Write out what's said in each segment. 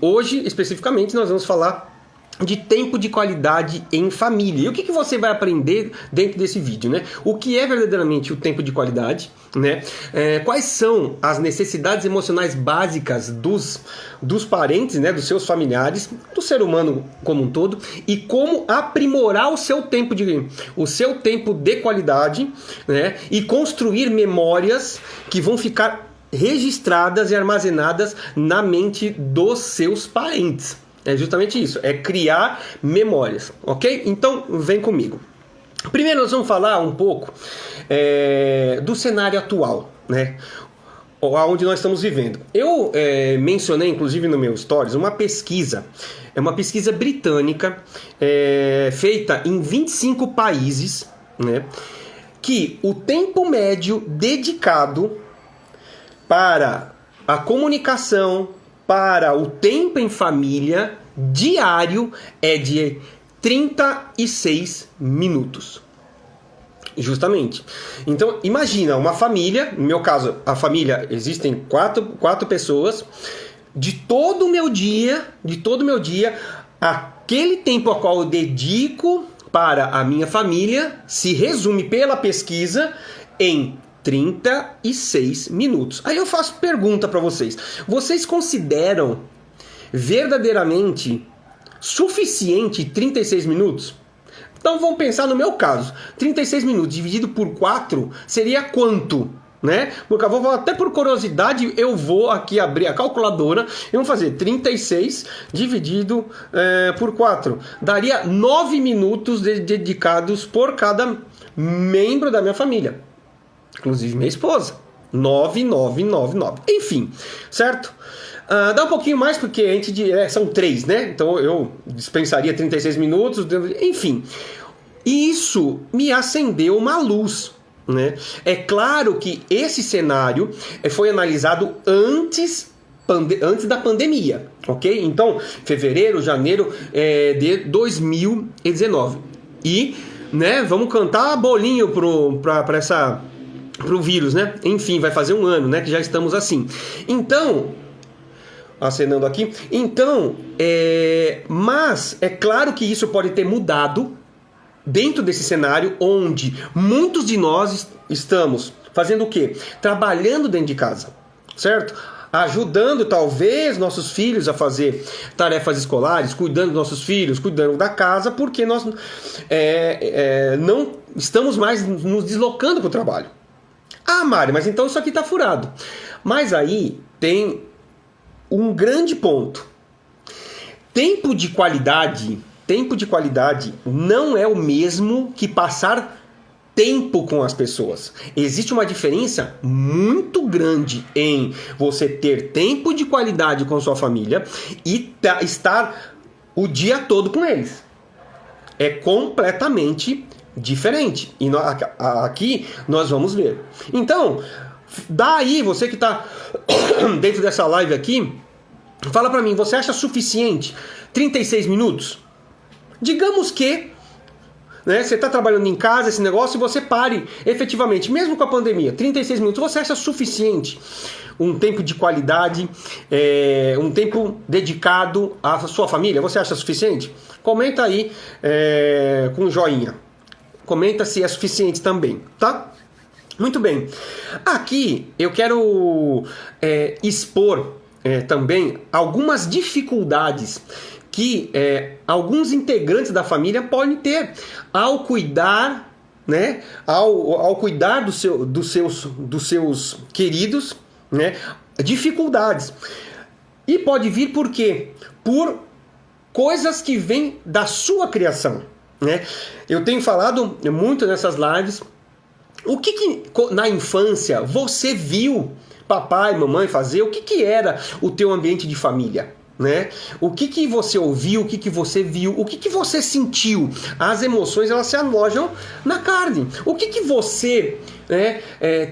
hoje, especificamente, nós vamos falar de tempo de qualidade em família. E o que você vai aprender dentro desse vídeo, né? O que é verdadeiramente o tempo de qualidade, né? Quais são as necessidades emocionais básicas dos parentes, né? Dos seus familiares, do ser humano como um todo, e como aprimorar o seu tempo de qualidade, né? E construir memórias que vão ficar registradas e armazenadas na mente dos seus parentes. É justamente isso, é criar memórias, ok? Então, vem comigo. Primeiro nós vamos falar um pouco do cenário atual, né? Onde nós estamos vivendo. Eu mencionei, inclusive no meu stories, uma pesquisa. É uma pesquisa britânica, feita em 25 países, né? Que o tempo médio dedicado para a comunicação, para o tempo em família diário é de 36 minutos. Justamente. Então, imagina uma família, no meu caso, a família, existem quatro pessoas, de todo o meu dia, aquele tempo ao qual eu dedico para a minha família se resume pela pesquisa em 36 minutos. Aí eu faço pergunta para vocês. Vocês consideram verdadeiramente suficiente 36 minutos? Então vamos pensar no meu caso. 36 minutos dividido por 4 seria quanto? Né? Porque eu vou, até por curiosidade, eu vou aqui abrir a calculadora e vamos fazer 36 dividido por 4. Daria 9 minutos dedicados por cada membro da minha família. Inclusive minha esposa. 9. Enfim, certo? Dá um pouquinho mais porque a gente são 3, né? Então eu dispensaria 36 minutos. Enfim, isso me acendeu uma luz, né? É claro que esse cenário foi analisado antes da pandemia, ok? Então, fevereiro, janeiro de 2019. E, né, vamos cantar bolinho pro vírus, né? Enfim, vai fazer um ano, né? Que já estamos assim. Então, acenando aqui. Então, mas é claro que isso pode ter mudado dentro desse cenário onde muitos de nós estamos fazendo o quê? Trabalhando dentro de casa, certo? Ajudando talvez nossos filhos a fazer tarefas escolares, cuidando dos nossos filhos, cuidando da casa, porque nós não estamos mais nos deslocando para o trabalho. Ah, Mário, mas então isso aqui está furado. Mas aí tem um grande ponto. Tempo de qualidade não é o mesmo que passar tempo com as pessoas. Existe uma diferença muito grande em você ter tempo de qualidade com sua família e estar o dia todo com eles. É completamente diferente. E aqui nós vamos ver. Então, daí você que está dentro dessa live aqui, fala pra mim, você acha suficiente 36 minutos? Digamos que, né, você está trabalhando em casa, esse negócio, e você pare efetivamente, mesmo com a pandemia, 36 minutos, você acha suficiente um tempo de qualidade, um tempo dedicado à sua família? Você acha suficiente? Comenta aí com um joinha. Comenta se é suficiente também, tá? Muito bem. Aqui eu quero expor também algumas dificuldades que alguns integrantes da família podem ter ao cuidar, né, ao cuidar dos seus queridos, né, dificuldades. E pode vir por quê? Por coisas que vêm da sua criação, né? Eu tenho falado muito nessas lives. O que na infância você viu papai, mamãe fazer? O que era o teu ambiente de família? Né? O que você ouviu, o que você viu, o que você sentiu? As emoções, elas se alojam na carne. O que você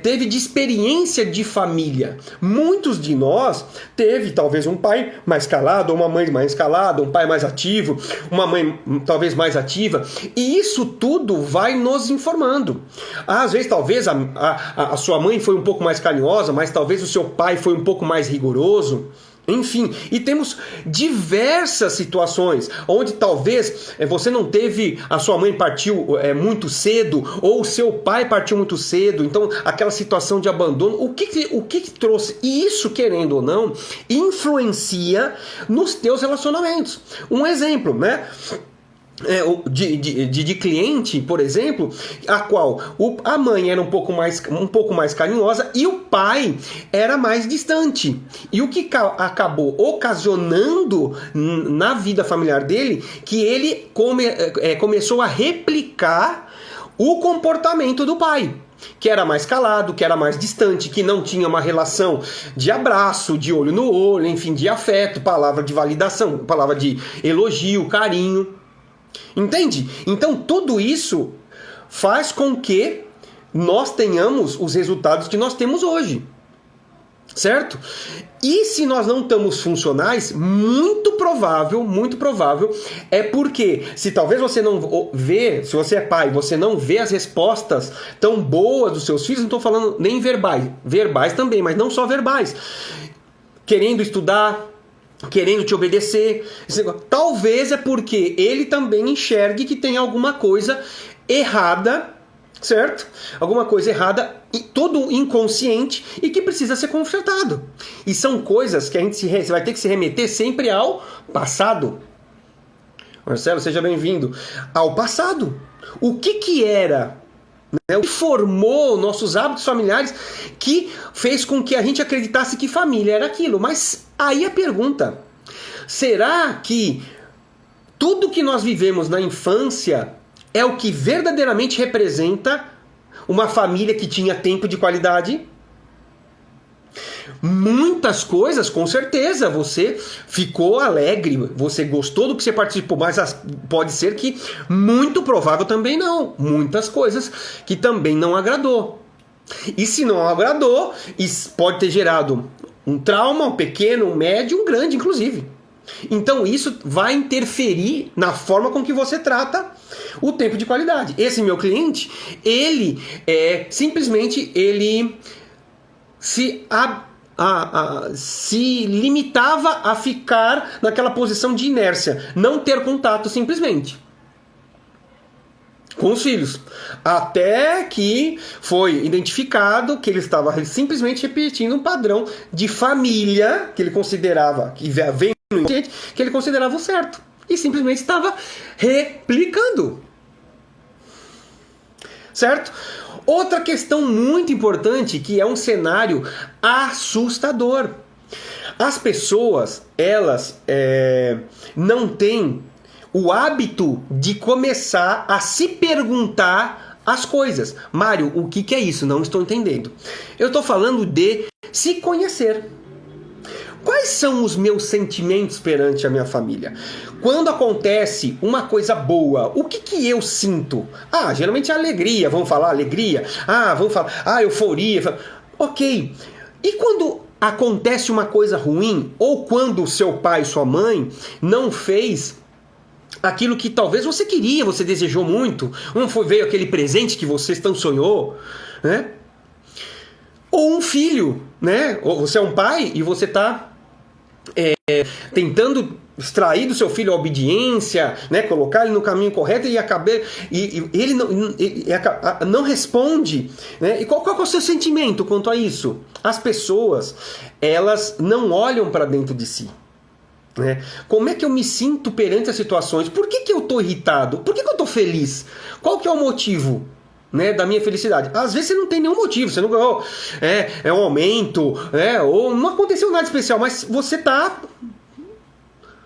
teve de experiência de família? Muitos de nós teve talvez um pai mais calado, ou uma mãe mais calada, um pai mais ativo, uma mãe talvez mais ativa, e isso tudo vai nos informando. Às vezes talvez a sua mãe foi um pouco mais carinhosa, mas talvez o seu pai foi um pouco mais rigoroso. Enfim, e temos diversas situações onde talvez você não teve, a sua mãe partiu muito cedo, ou o seu pai partiu muito cedo, então aquela situação de abandono, o que trouxe? E isso, querendo ou não, influencia nos teus relacionamentos. Um exemplo, né? De cliente, por exemplo, a qual a mãe era um pouco mais carinhosa e o pai era mais distante. E o que acabou ocasionando na vida familiar dele, que ele começou a replicar o comportamento do pai, que era mais calado, que era mais distante, que não tinha uma relação de abraço, de olho no olho, enfim, de afeto, palavra de validação, palavra de elogio, carinho. Entende? Então tudo isso faz com que nós tenhamos os resultados que nós temos hoje. Certo? E se nós não estamos funcionais, muito provável é porque, se talvez você não vê, se você é pai, você não vê as respostas tão boas dos seus filhos, não estou falando nem verbais também, mas não só verbais, querendo estudar, querendo te obedecer, talvez é porque ele também enxergue que tem alguma coisa errada, certo? Alguma coisa errada, todo inconsciente, e que precisa ser consertado. E são coisas que a gente vai ter que se remeter sempre ao passado. Marcelo, seja bem-vindo. Ao passado. O que era, o que formou nossos hábitos familiares, que fez com que a gente acreditasse que família era aquilo. Mas aí a pergunta: será que tudo que nós vivemos na infância é o que verdadeiramente representa uma família que tinha tempo de qualidade? Muitas coisas, com certeza, você ficou alegre, você gostou do que você participou, mas pode ser que, muito provável também não, muitas coisas que também não agradou. E se não agradou, isso pode ter gerado um trauma, um pequeno, um médio, um grande, inclusive. Então isso vai interferir na forma com que você trata o tempo de qualidade. Esse meu cliente, ele simplesmente se limitava a ficar naquela posição de inércia, não ter contato simplesmente com os filhos, até que foi identificado que ele estava simplesmente repetindo um padrão de família que ele considerava, que vem no inconsciente, que ele considerava o certo, e simplesmente estava replicando. Certo? Outra questão muito importante, que é um cenário assustador. As pessoas, elas não têm o hábito de começar a se perguntar as coisas. Mário, o que é isso? Não estou entendendo. Eu estou falando de se conhecer. Quais são os meus sentimentos perante a minha família? Quando acontece uma coisa boa, o que eu sinto? Geralmente é alegria, vamos falar alegria. Vamos falar, euforia. Ok. E quando acontece uma coisa ruim, ou quando seu pai, sua mãe não fez aquilo que talvez você queria, você desejou muito, veio aquele presente que você tanto sonhou, né? Ou um filho, né? Ou você é um pai e você está tentando extrair do seu filho a obediência, né? Colocar ele no caminho correto, e ele não responde, né? E qual é o seu sentimento quanto a isso? As pessoas, elas não olham para dentro de si. Como é que eu me sinto perante as situações? Por que eu estou irritado? Por que eu estou feliz? Qual que é o motivo, né, da minha felicidade? Às vezes você não tem nenhum motivo, você não ganhou um aumento, ou não aconteceu nada especial, mas você está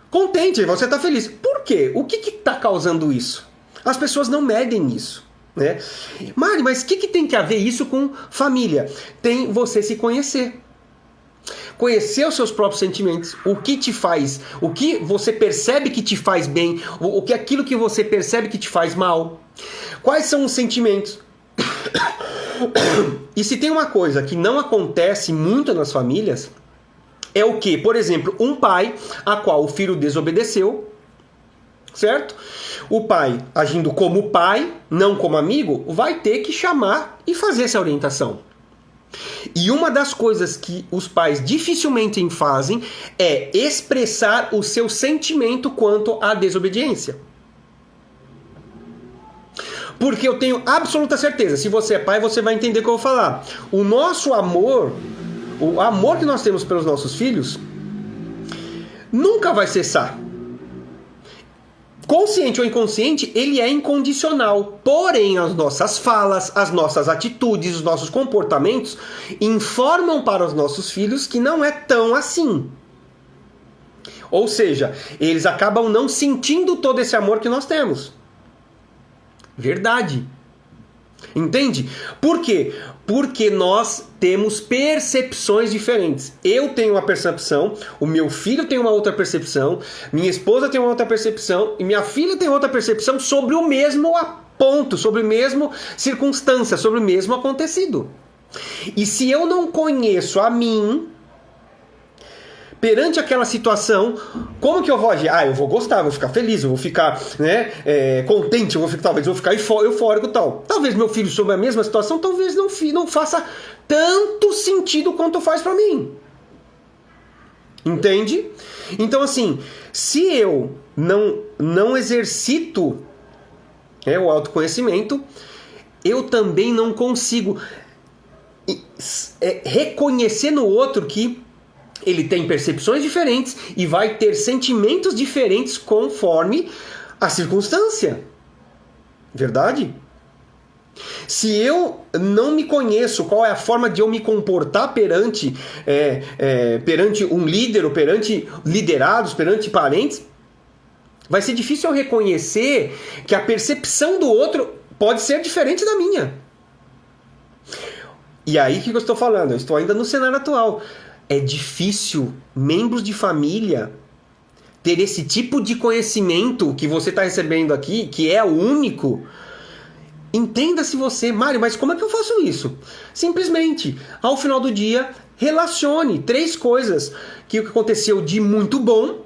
contente, você está feliz. Por quê? O que está causando isso? As pessoas não medem isso. Mário, mas o que tem que ver isso com família? Tem você se conhecer. Conhecer os seus próprios sentimentos, o que te faz, o que você percebe que te faz bem, aquilo que você percebe que te faz mal. Quais são os sentimentos? E se tem uma coisa que não acontece muito nas famílias, é o que? Por exemplo, um pai a qual o filho desobedeceu, certo? O pai, agindo como pai, não como amigo, vai ter que chamar e fazer essa orientação. E uma das coisas que os pais dificilmente fazem é expressar o seu sentimento quanto à desobediência. Porque eu tenho absoluta certeza, se você é pai, você vai entender o que eu vou falar. O nosso amor, o amor que nós temos pelos nossos filhos, nunca vai cessar. Consciente ou inconsciente, ele é incondicional. Porém, as nossas falas, as nossas atitudes, os nossos comportamentos informam para os nossos filhos que não é tão assim. Ou seja, eles acabam não sentindo todo esse amor que nós temos. Verdade. Entende? Por quê? Porque nós temos percepções diferentes. Eu tenho uma percepção, o meu filho tem uma outra percepção, minha esposa tem uma outra percepção e minha filha tem outra percepção sobre o mesmo ponto, sobre a mesma circunstância, sobre o mesmo acontecido. E se eu não conheço a mim, perante aquela situação, como que eu vou agir? Eu vou gostar, eu vou ficar feliz, eu vou ficar contente, talvez eu vou ficar eufórico e tal. Talvez meu filho sobre a mesma situação, talvez não faça tanto sentido quanto faz pra mim. Entende? Então assim, se eu não exercito o autoconhecimento, eu também não consigo reconhecer no outro que ele tem percepções diferentes e vai ter sentimentos diferentes conforme a circunstância. Verdade? Se eu não me conheço qual é a forma de eu me comportar perante um líder, ou perante liderados, perante parentes, vai ser difícil eu reconhecer que a percepção do outro pode ser diferente da minha. E aí o que eu estou falando? Eu estou ainda no cenário atual. É difícil membros de família ter esse tipo de conhecimento que você está recebendo aqui, que é o único. Entenda-se você, Mário, mas como é que eu faço isso? Simplesmente, ao final do dia, relacione 3 coisas que aconteceu de muito bom.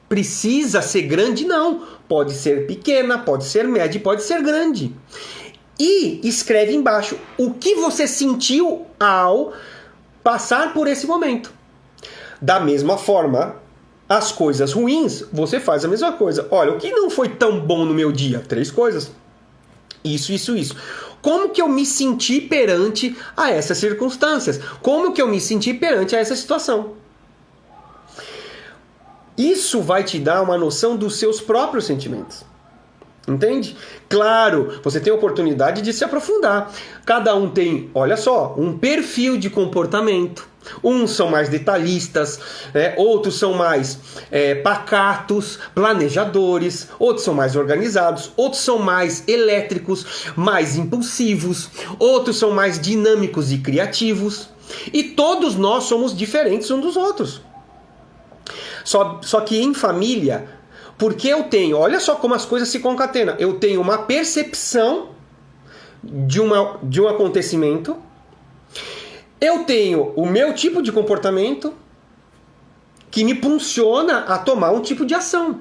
Precisa ser grande? Não. Pode ser pequena, pode ser média, pode ser grande. E escreve embaixo o que você sentiu ao passar por esse momento. Da mesma forma, as coisas ruins, você faz a mesma coisa. Olha, o que não foi tão bom no meu dia? 3 coisas. Isso. Como que eu me senti perante a essas circunstâncias? Como que eu me senti perante a essa situação? Isso vai te dar uma noção dos seus próprios sentimentos. Entende? Claro, você tem a oportunidade de se aprofundar. Cada um tem, olha só, um perfil de comportamento. Uns são mais detalhistas, outros são mais pacatos, planejadores, outros são mais organizados, outros são mais elétricos, mais impulsivos, outros são mais dinâmicos e criativos. E todos nós somos diferentes uns dos outros. Só que em família, porque eu tenho, olha só como as coisas se concatenam. Eu tenho uma percepção de um acontecimento, eu tenho o meu tipo de comportamento que me impulsiona a tomar um tipo de ação,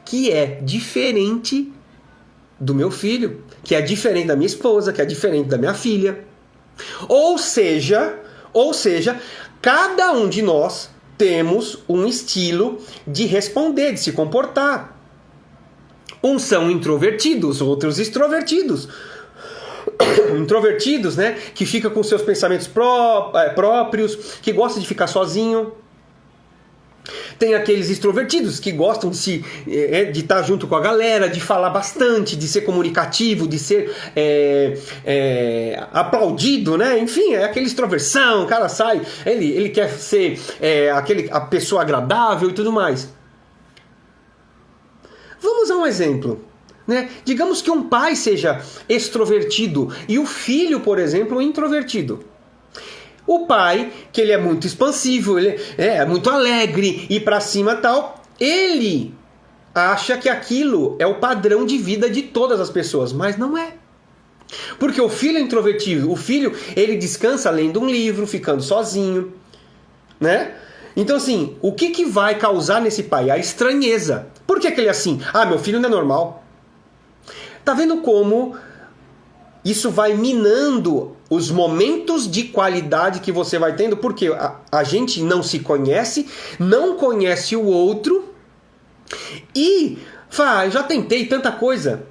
que é diferente do meu filho, que é diferente da minha esposa, que é diferente da minha filha. Ou seja, cada um de nós temos um estilo de responder, de se comportar. Uns são introvertidos, outros extrovertidos. Introvertidos, né? Que fica com seus pensamentos próprios, que gosta de ficar sozinho. Tem aqueles extrovertidos que gostam de estar junto com a galera, de falar bastante, de ser comunicativo, de ser aplaudido, né? Enfim, é aquele extroversão, o cara sai, ele quer ser a pessoa agradável e tudo mais. Vamos a um exemplo. Né? Digamos que um pai seja extrovertido e o filho, por exemplo, introvertido. O pai, que ele é muito expansivo, ele é muito alegre e pra cima tal, ele acha que aquilo é o padrão de vida de todas as pessoas, mas não é. Porque o filho é introvertido, o filho, ele descansa lendo um livro, ficando sozinho, né? Então assim, o que vai causar nesse pai? A estranheza. Por que ele é assim? Meu filho não é normal. Tá vendo como isso vai minando os momentos de qualidade que você vai tendo, porque a gente não se conhece, não conhece o outro e fala, já tentei tanta coisa.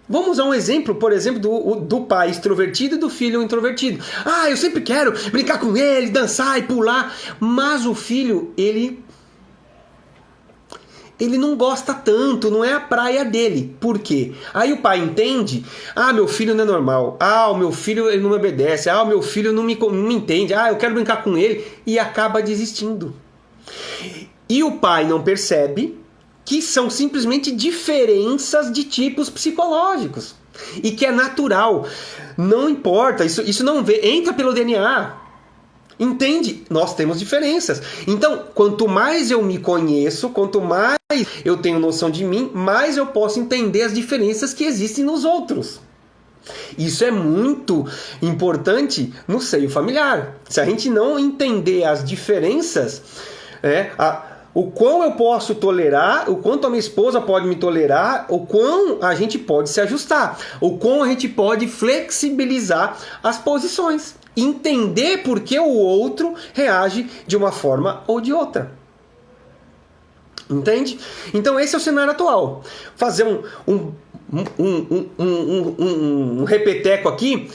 Vamos usar um exemplo, por exemplo, do pai extrovertido e do filho introvertido. Eu sempre quero brincar com ele, dançar e pular, mas o filho, ele não gosta tanto, não é a praia dele. Por quê? Aí o pai entende, meu filho não é normal, o meu filho ele não me obedece, o meu filho não me entende, eu quero brincar com ele, e acaba desistindo. E o pai não percebe que são simplesmente diferenças de tipos psicológicos, e que é natural, não importa, isso não entra pelo DNA. Entende? Nós temos diferenças. Então, quanto mais eu me conheço, quanto mais eu tenho noção de mim, mais eu posso entender as diferenças que existem nos outros. Isso é muito importante no seio familiar. Se a gente não entender as diferenças, o quão eu posso tolerar, o quanto a minha esposa pode me tolerar, o quão a gente pode se ajustar, o quão a gente pode flexibilizar as posições. Entender por que o outro reage de uma forma ou de outra. Entende? Então esse é o cenário atual. Fazer um repeteco aqui,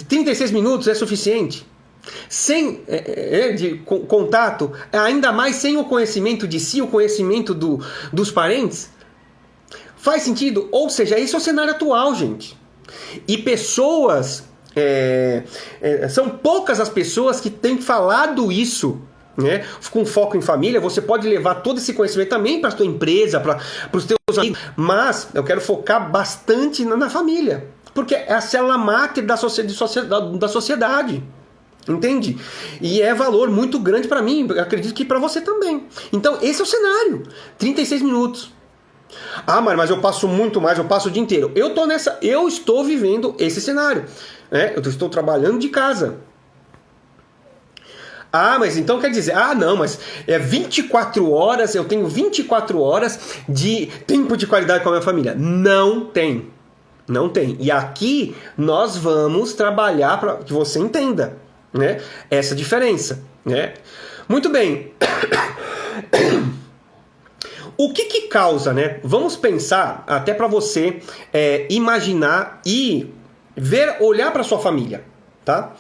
36 minutos é suficiente. Sem contato, ainda mais sem o conhecimento de si, o conhecimento dos parentes. Faz sentido? Ou seja, esse é o cenário atual, gente. E pessoas... são poucas as pessoas que têm falado isso, né? Com foco em família. Você pode levar todo esse conhecimento também para a sua empresa, para os teus amigos, mas eu quero focar bastante na família, porque é a célula máter da sociedade. Entende? E é valor muito grande para mim, acredito que para você também. Então esse é o cenário, 36 minutos. Mas eu passo muito mais, eu passo o dia inteiro. Eu estou vivendo esse cenário, né? Eu estou trabalhando de casa. Mas então quer dizer, mas é 24 horas, eu tenho 24 horas de tempo de qualidade com a minha família. Não tem. E aqui nós vamos trabalhar para que você entenda, né, essa diferença, né? Muito bem. O que causa, né? Vamos pensar até para você imaginar e olhar para sua família, tá?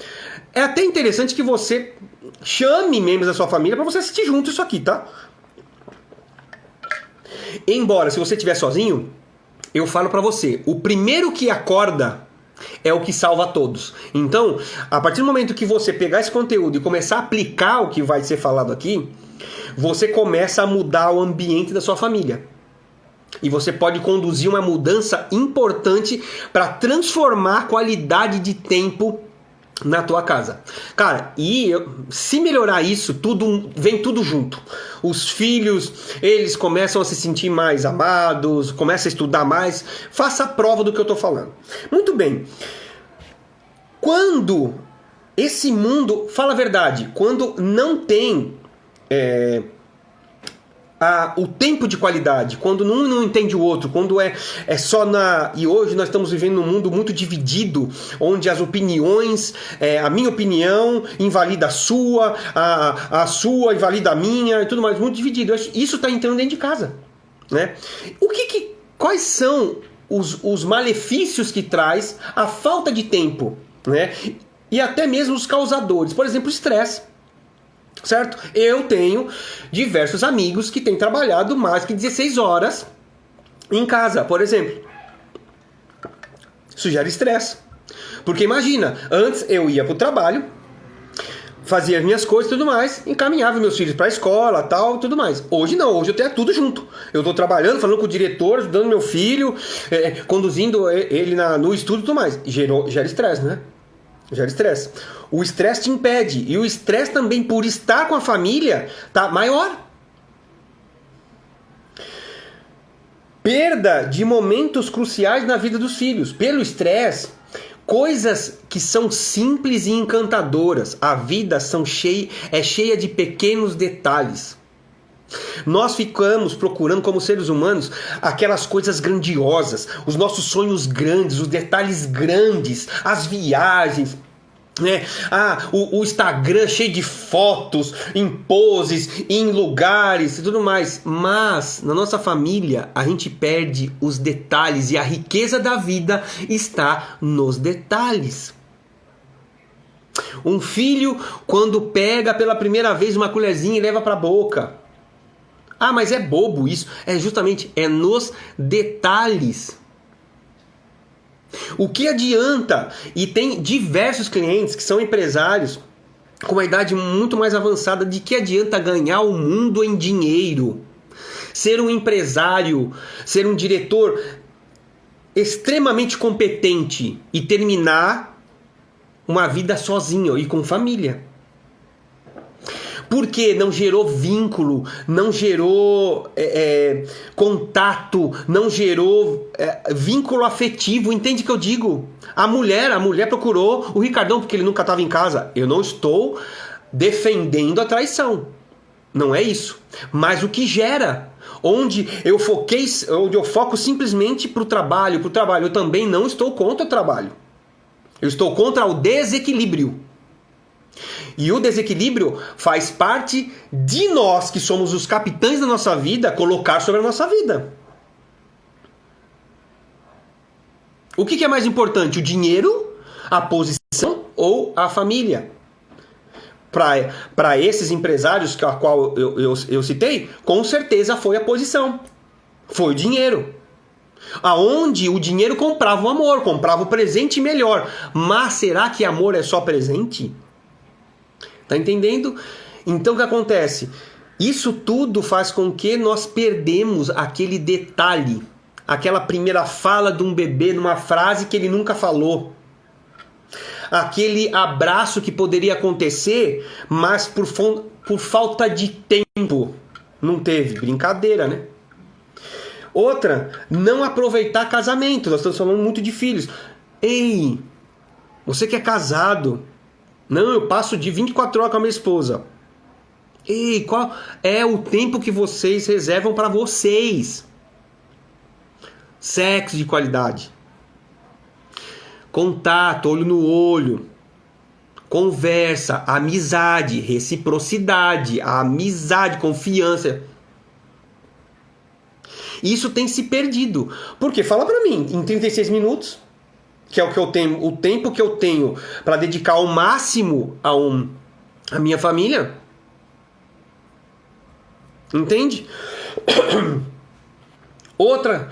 É até interessante que você chame membros da sua família para você assistir junto isso aqui, tá? Embora, se você estiver sozinho, eu falo para você, o primeiro que acorda é o que salva todos. Então, a partir do momento que você pegar esse conteúdo e começar a aplicar o que vai ser falado aqui, você começa a mudar o ambiente da sua família. E você pode conduzir uma mudança importante para transformar a qualidade de tempo na tua casa. Cara, se melhorar isso, vem tudo junto. Os filhos, eles começam a se sentir mais amados, começam a estudar mais. Faça a prova do que eu estou falando. Muito bem. Quando esse mundo, fala a verdade, quando não tem o tempo de qualidade, quando um não entende o outro, quando é só E hoje nós estamos vivendo num mundo muito dividido, onde as opiniões, a minha opinião invalida a sua, a sua invalida a minha e tudo mais, muito dividido. Isso está entrando dentro de casa, né? Quais são os malefícios que traz a falta de tempo, né? E até mesmo os causadores, por exemplo, o estresse. Certo? Eu tenho diversos amigos que têm trabalhado mais que 16 horas em casa, por exemplo. Isso gera estresse. Porque imagina, antes eu ia para o trabalho, fazia as minhas coisas e tudo mais, encaminhava meus filhos para a escola, tal, tudo mais. Hoje não, hoje eu tenho tudo junto. Eu estou trabalhando, falando com o diretor, ajudando meu filho, conduzindo ele no estudo e tudo mais. Gera estresse, né? Gera estresse. O estresse te impede. E o estresse também, por estar com a família, tá maior. Perda de momentos cruciais na vida dos filhos. Pelo estresse, coisas que são simples e encantadoras. A vida é cheia de pequenos detalhes. Nós ficamos procurando, como seres humanos, aquelas coisas grandiosas, os nossos sonhos grandes, os detalhes grandes, as viagens, né? O Instagram cheio de fotos, em poses, em lugares e tudo mais. Mas na nossa família a gente perde os detalhes e a riqueza da vida está nos detalhes. Um filho, quando pega pela primeira vez uma colherzinha e leva para a boca. Mas é bobo isso. Justamente nos detalhes. O que adianta? E tem diversos clientes que são empresários com uma idade muito mais avançada. De que adianta ganhar o mundo em dinheiro? Ser um empresário, ser um diretor extremamente competente e terminar uma vida sozinho e com família. Porque não gerou vínculo, não gerou contato, não gerou vínculo afetivo. Entende o que eu digo? A mulher procurou o Ricardão porque ele nunca estava em casa. Eu não estou defendendo a traição. Não é isso. Mas o que gera? Onde eu foco simplesmente para o trabalho. Eu também não estou contra o trabalho. Eu estou contra o desequilíbrio. E o desequilíbrio faz parte de nós, que somos os capitães da nossa vida, colocar sobre a nossa vida. O que é mais importante? O dinheiro, a posição ou a família? Para esses empresários a qual eu citei, com certeza foi a posição. Foi o dinheiro. Aonde o dinheiro comprava o amor, comprava o presente melhor. Mas será que amor é só presente? Tá entendendo? Então o que acontece? Isso tudo faz com que nós perdemos aquele detalhe, aquela primeira fala de um bebê numa frase que ele nunca falou, aquele abraço que poderia acontecer, mas por falta de tempo não teve. Brincadeira, né? Outra, não aproveitar casamento. Nós estamos falando muito de filhos. Ei, você que é casado, não, eu passo de 24 horas com a minha esposa. Ei, qual é o tempo que vocês reservam para vocês? Sexo de qualidade. Contato, olho no olho. Conversa, amizade, reciprocidade, amizade, confiança. Isso tem se perdido. Porque fala para mim, em 36 minutos... que é o que eu tenho, o tempo que eu tenho para dedicar ao máximo a minha família. Entende? Outra,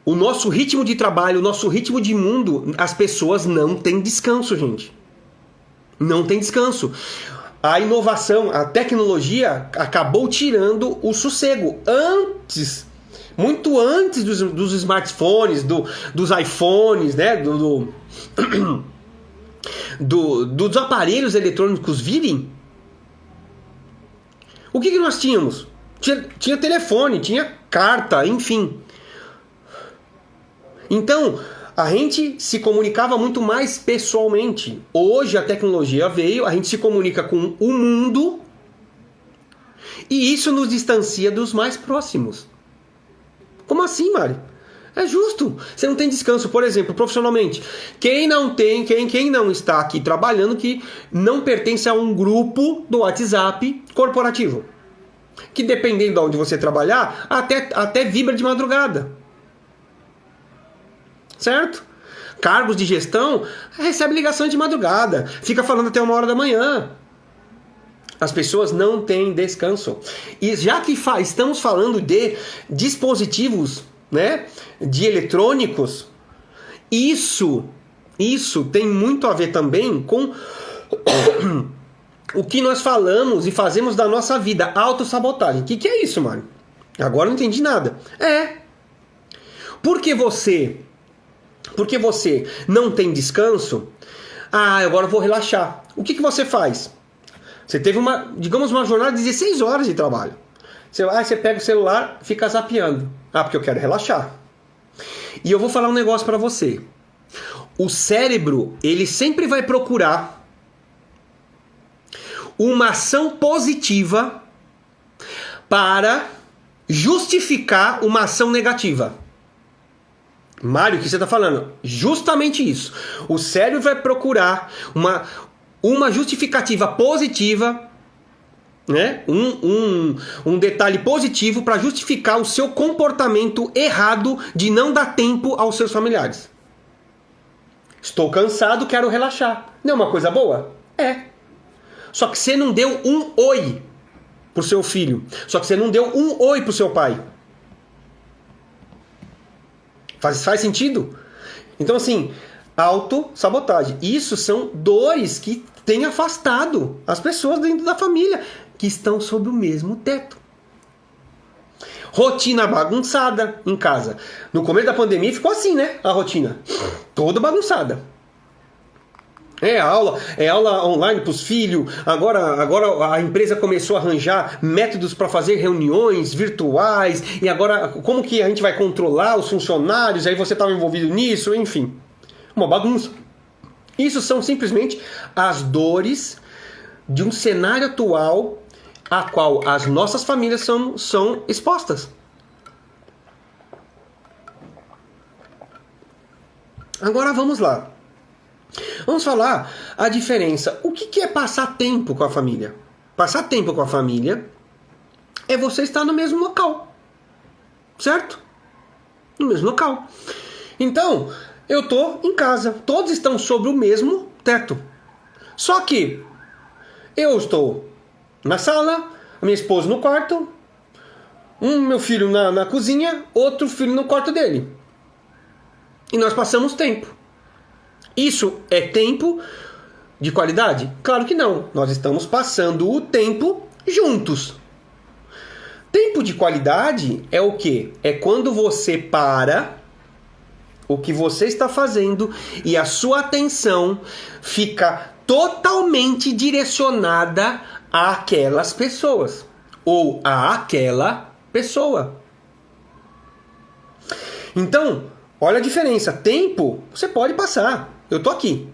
o nosso ritmo de trabalho, o nosso ritmo de mundo, as pessoas não têm descanso, gente. Não tem descanso. A inovação, a tecnologia acabou tirando o sossego. Muito antes dos smartphones, dos iPhones, né? Dos aparelhos eletrônicos virem, o que nós tínhamos? Tinha telefone, tinha carta, enfim. Então, a gente se comunicava muito mais pessoalmente. Hoje a tecnologia veio, a gente se comunica com o mundo e isso nos distancia dos mais próximos. Como assim, Mário? É justo. Você não tem descanso, por exemplo, profissionalmente. Quem não está aqui trabalhando que não pertence a um grupo do WhatsApp corporativo. Que dependendo de onde você trabalhar, até vibra de madrugada. Certo? Cargos de gestão, recebe ligação de madrugada. Fica falando até 1h da manhã. As pessoas não têm descanso. E já que estamos falando de dispositivos, né, de eletrônicos, isso tem muito a ver também com o que nós falamos e fazemos da nossa vida, autossabotagem. O que é isso, Mário? Agora não entendi nada. Porque você não tem descanso, agora eu vou relaxar. O que você faz? Você teve uma jornada de 16 horas de trabalho. Você pega o celular, fica zapeando. Porque eu quero relaxar. E eu vou falar um negócio para você. O cérebro, ele sempre vai procurar uma ação positiva para justificar uma ação negativa. Mário, o que você está falando? Justamente isso. O cérebro vai procurar uma justificativa positiva, né? Um detalhe positivo para justificar o seu comportamento errado de não dar tempo aos seus familiares. Estou cansado, quero relaxar. Não é uma coisa boa? É. Só que você não deu um oi pro seu filho. Só que você não deu um oi pro seu pai. Faz sentido? Então, assim, autossabotagem. Isso são dores que têm afastado as pessoas dentro da família, que estão sob o mesmo teto. Rotina bagunçada em casa. No começo da pandemia ficou assim, né? A rotina. Toda bagunçada. É aula online para os filhos. Agora a empresa começou a arranjar métodos para fazer reuniões virtuais. E agora, como que a gente vai controlar os funcionários? Aí você estava envolvido nisso, enfim. Uma bagunça. Isso são simplesmente as dores de um cenário atual a qual as nossas famílias são expostas. Agora vamos lá. Vamos falar a diferença. O que é passar tempo com a família? Passar tempo com a família é você estar no mesmo local. Certo? No mesmo local. Então, eu estou em casa. Todos estão sob o mesmo teto. Só que eu estou na sala, a minha esposa no quarto, meu filho na cozinha, outro filho no quarto dele. E nós passamos tempo. Isso é tempo de qualidade? Claro que não. Nós estamos passando o tempo juntos. Tempo de qualidade é o quê? É quando você para o que você está fazendo e a sua atenção fica totalmente direcionada àquelas pessoas ou àquela pessoa. Então, olha a diferença. Tempo você pode passar. Eu tô aqui,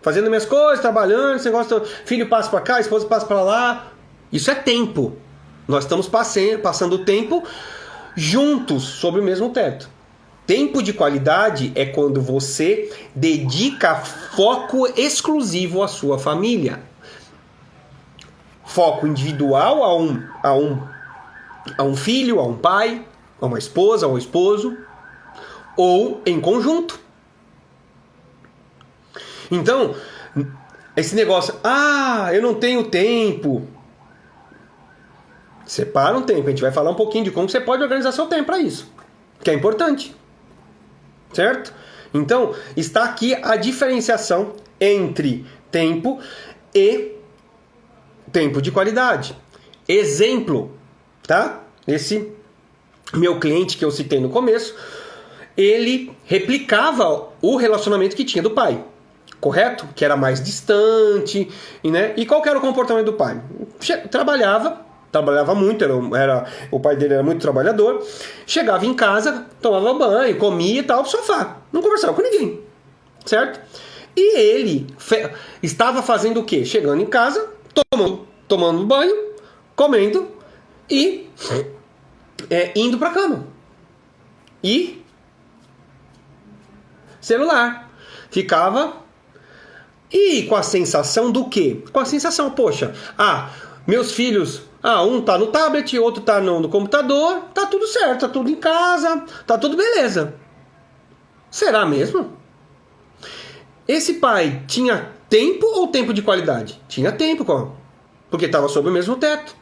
fazendo minhas coisas, trabalhando, esse negócio, filho passa para cá, esposa passa para lá. Isso é tempo. Nós estamos passando o tempo juntos, sob o mesmo teto. Tempo de qualidade é quando você dedica foco exclusivo à sua família. Foco individual a um filho, a um pai, a uma esposa, a um esposo, ou em conjunto. Então, esse negócio, eu não tenho tempo. Separa um tempo, a gente vai falar um pouquinho de como você pode organizar seu tempo para isso, que é importante. Certo? Então, está aqui a diferenciação entre tempo e tempo de qualidade. Exemplo, tá? Esse meu cliente que eu citei no começo, ele replicava o relacionamento que tinha do pai. Correto? Que era mais distante, né? E qual que era o comportamento do pai? Trabalhava muito, o pai dele era muito trabalhador. Chegava em casa, tomava banho, comia e tal, no sofá. Não conversava com ninguém. Certo? E ele estava fazendo o quê? Chegando em casa, tomando banho, comendo e indo pra cama. E celular. Ficava. E com a sensação do quê? Com a sensação, poxa, meus filhos, um tá no tablet, outro tá no computador, tá tudo certo, tá tudo em casa, tá tudo beleza. Será mesmo? Esse pai tinha tempo ou tempo de qualidade? Tinha tempo, porque estava sob o mesmo teto.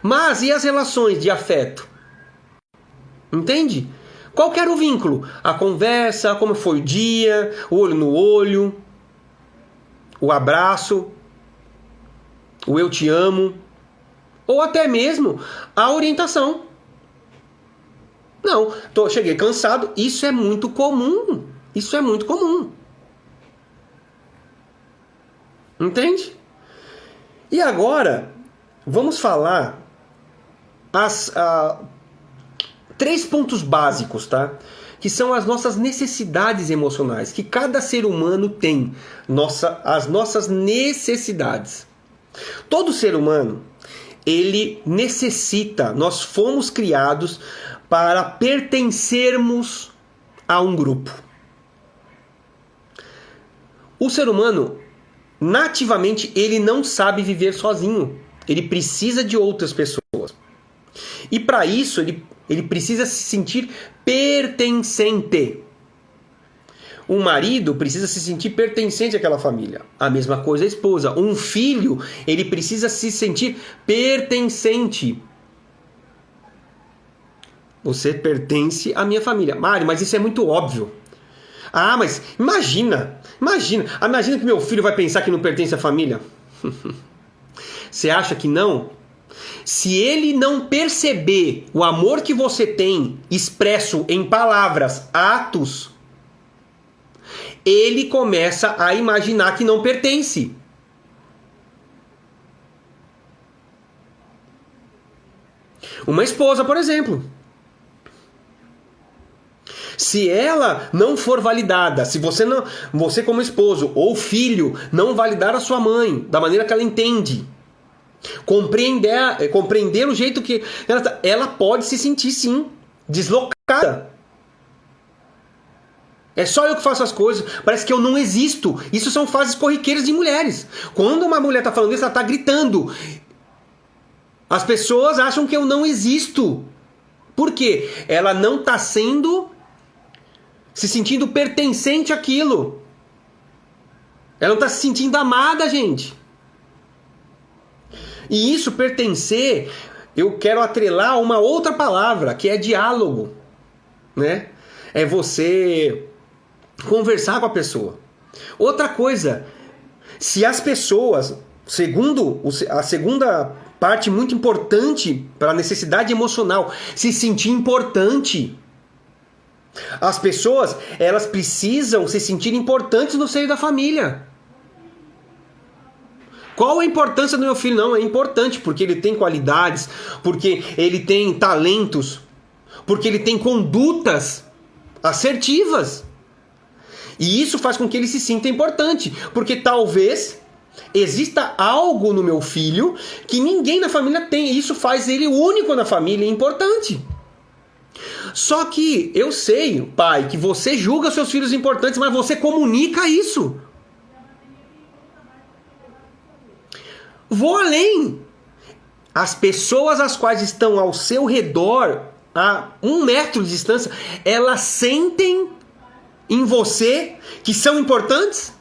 Mas e as relações de afeto? Entende? Qual que era o vínculo? A conversa, como foi o dia, o olho no olho, o abraço, o eu te amo, ou até mesmo a orientação. Não, cheguei cansado. Isso é muito comum. Isso é muito comum. Entende? E agora, vamos falar 3 pontos básicos, tá? Que são as nossas necessidades emocionais, que cada ser humano tem, as nossas necessidades. Todo ser humano, ele necessita, nós fomos criados para pertencermos a um grupo. O ser humano, nativamente, ele não sabe viver sozinho. Ele precisa de outras pessoas. E para isso, ele precisa se sentir pertencente. Um marido precisa se sentir pertencente àquela família. A mesma coisa a esposa. Um filho, ele precisa se sentir pertencente. Você pertence à minha família. Mário, mas isso é muito óbvio. Ah, mas imagina que meu filho vai pensar que não pertence à família. Você acha que não? Se ele não perceber o amor que você tem expresso em palavras, atos, ele começa a imaginar que não pertence. Uma esposa, por exemplo. Se ela não for validada, se você como esposo ou filho não validar a sua mãe da maneira que ela entende, compreender o jeito que ela pode se sentir sim deslocada. É só eu que faço as coisas, parece que eu não existo. Isso são fases corriqueiras de mulheres. Quando uma mulher está falando isso, ela está gritando. As pessoas acham que eu não existo. Por quê? Ela não está se sentindo pertencente àquilo. Ela não está se sentindo amada, gente. E isso, pertencer, eu quero atrelar a uma outra palavra, que é diálogo. Né? É você conversar com a pessoa. Outra coisa, se as pessoas, a segunda parte muito importante para a necessidade emocional, se sentir importante. As pessoas, elas precisam se sentir importantes no seio da família. Qual a importância do meu filho? Não, é importante porque ele tem qualidades, porque ele tem talentos, porque ele tem condutas assertivas. E isso faz com que ele se sinta importante, porque talvez exista algo no meu filho que ninguém na família tem, e isso faz ele único na família e importante. Só que eu sei, pai, que você julga seus filhos importantes, mas você comunica isso. Vou além. As pessoas as quais estão ao seu redor, a 1 metro de distância, elas sentem em você que são importantes?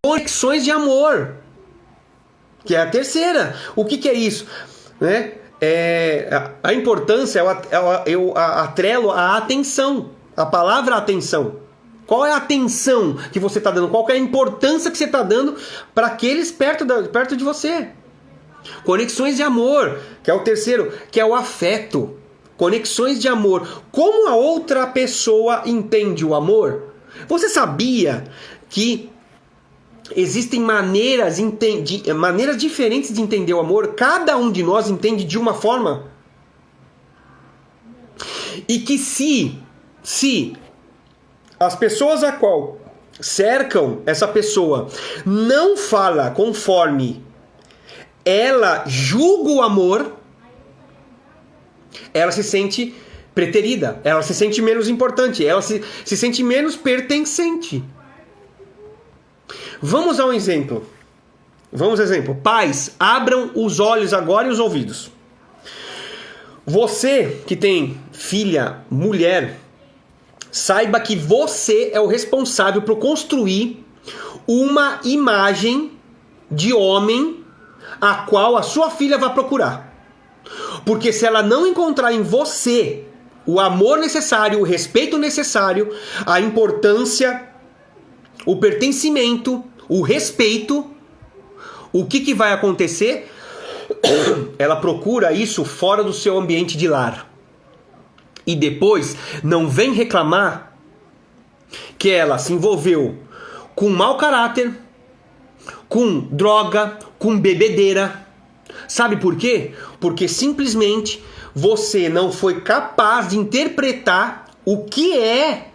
Conexões de amor, que é a terceira. O que é isso? Né? A importância, eu atrelo a atenção, a palavra atenção. Qual é a atenção que você está dando? Qual é a importância que você está dando para aqueles perto de você? Conexões de amor, que é o terceiro, que é o afeto. Conexões de amor. Como a outra pessoa entende o amor? Você sabia que existem maneiras diferentes de entender o amor? Cada um de nós entende de uma forma. E que se as pessoas a qual cercam essa pessoa não fala conforme ela julga o amor, ela se sente preterida, ela se sente menos importante, ela se sente menos pertencente. Vamos a um exemplo. Pais, abram os olhos agora e os ouvidos. Você que tem filha, mulher, saiba que você é o responsável por construir uma imagem de homem a qual a sua filha vai procurar. Porque se ela não encontrar em você o amor necessário, o respeito necessário, a importância, o pertencimento, o respeito, o que vai acontecer? Ela procura isso fora do seu ambiente de lar. E depois não vem reclamar que ela se envolveu com mau caráter, com droga, com bebedeira. Sabe por quê? Porque simplesmente você não foi capaz de interpretar o que é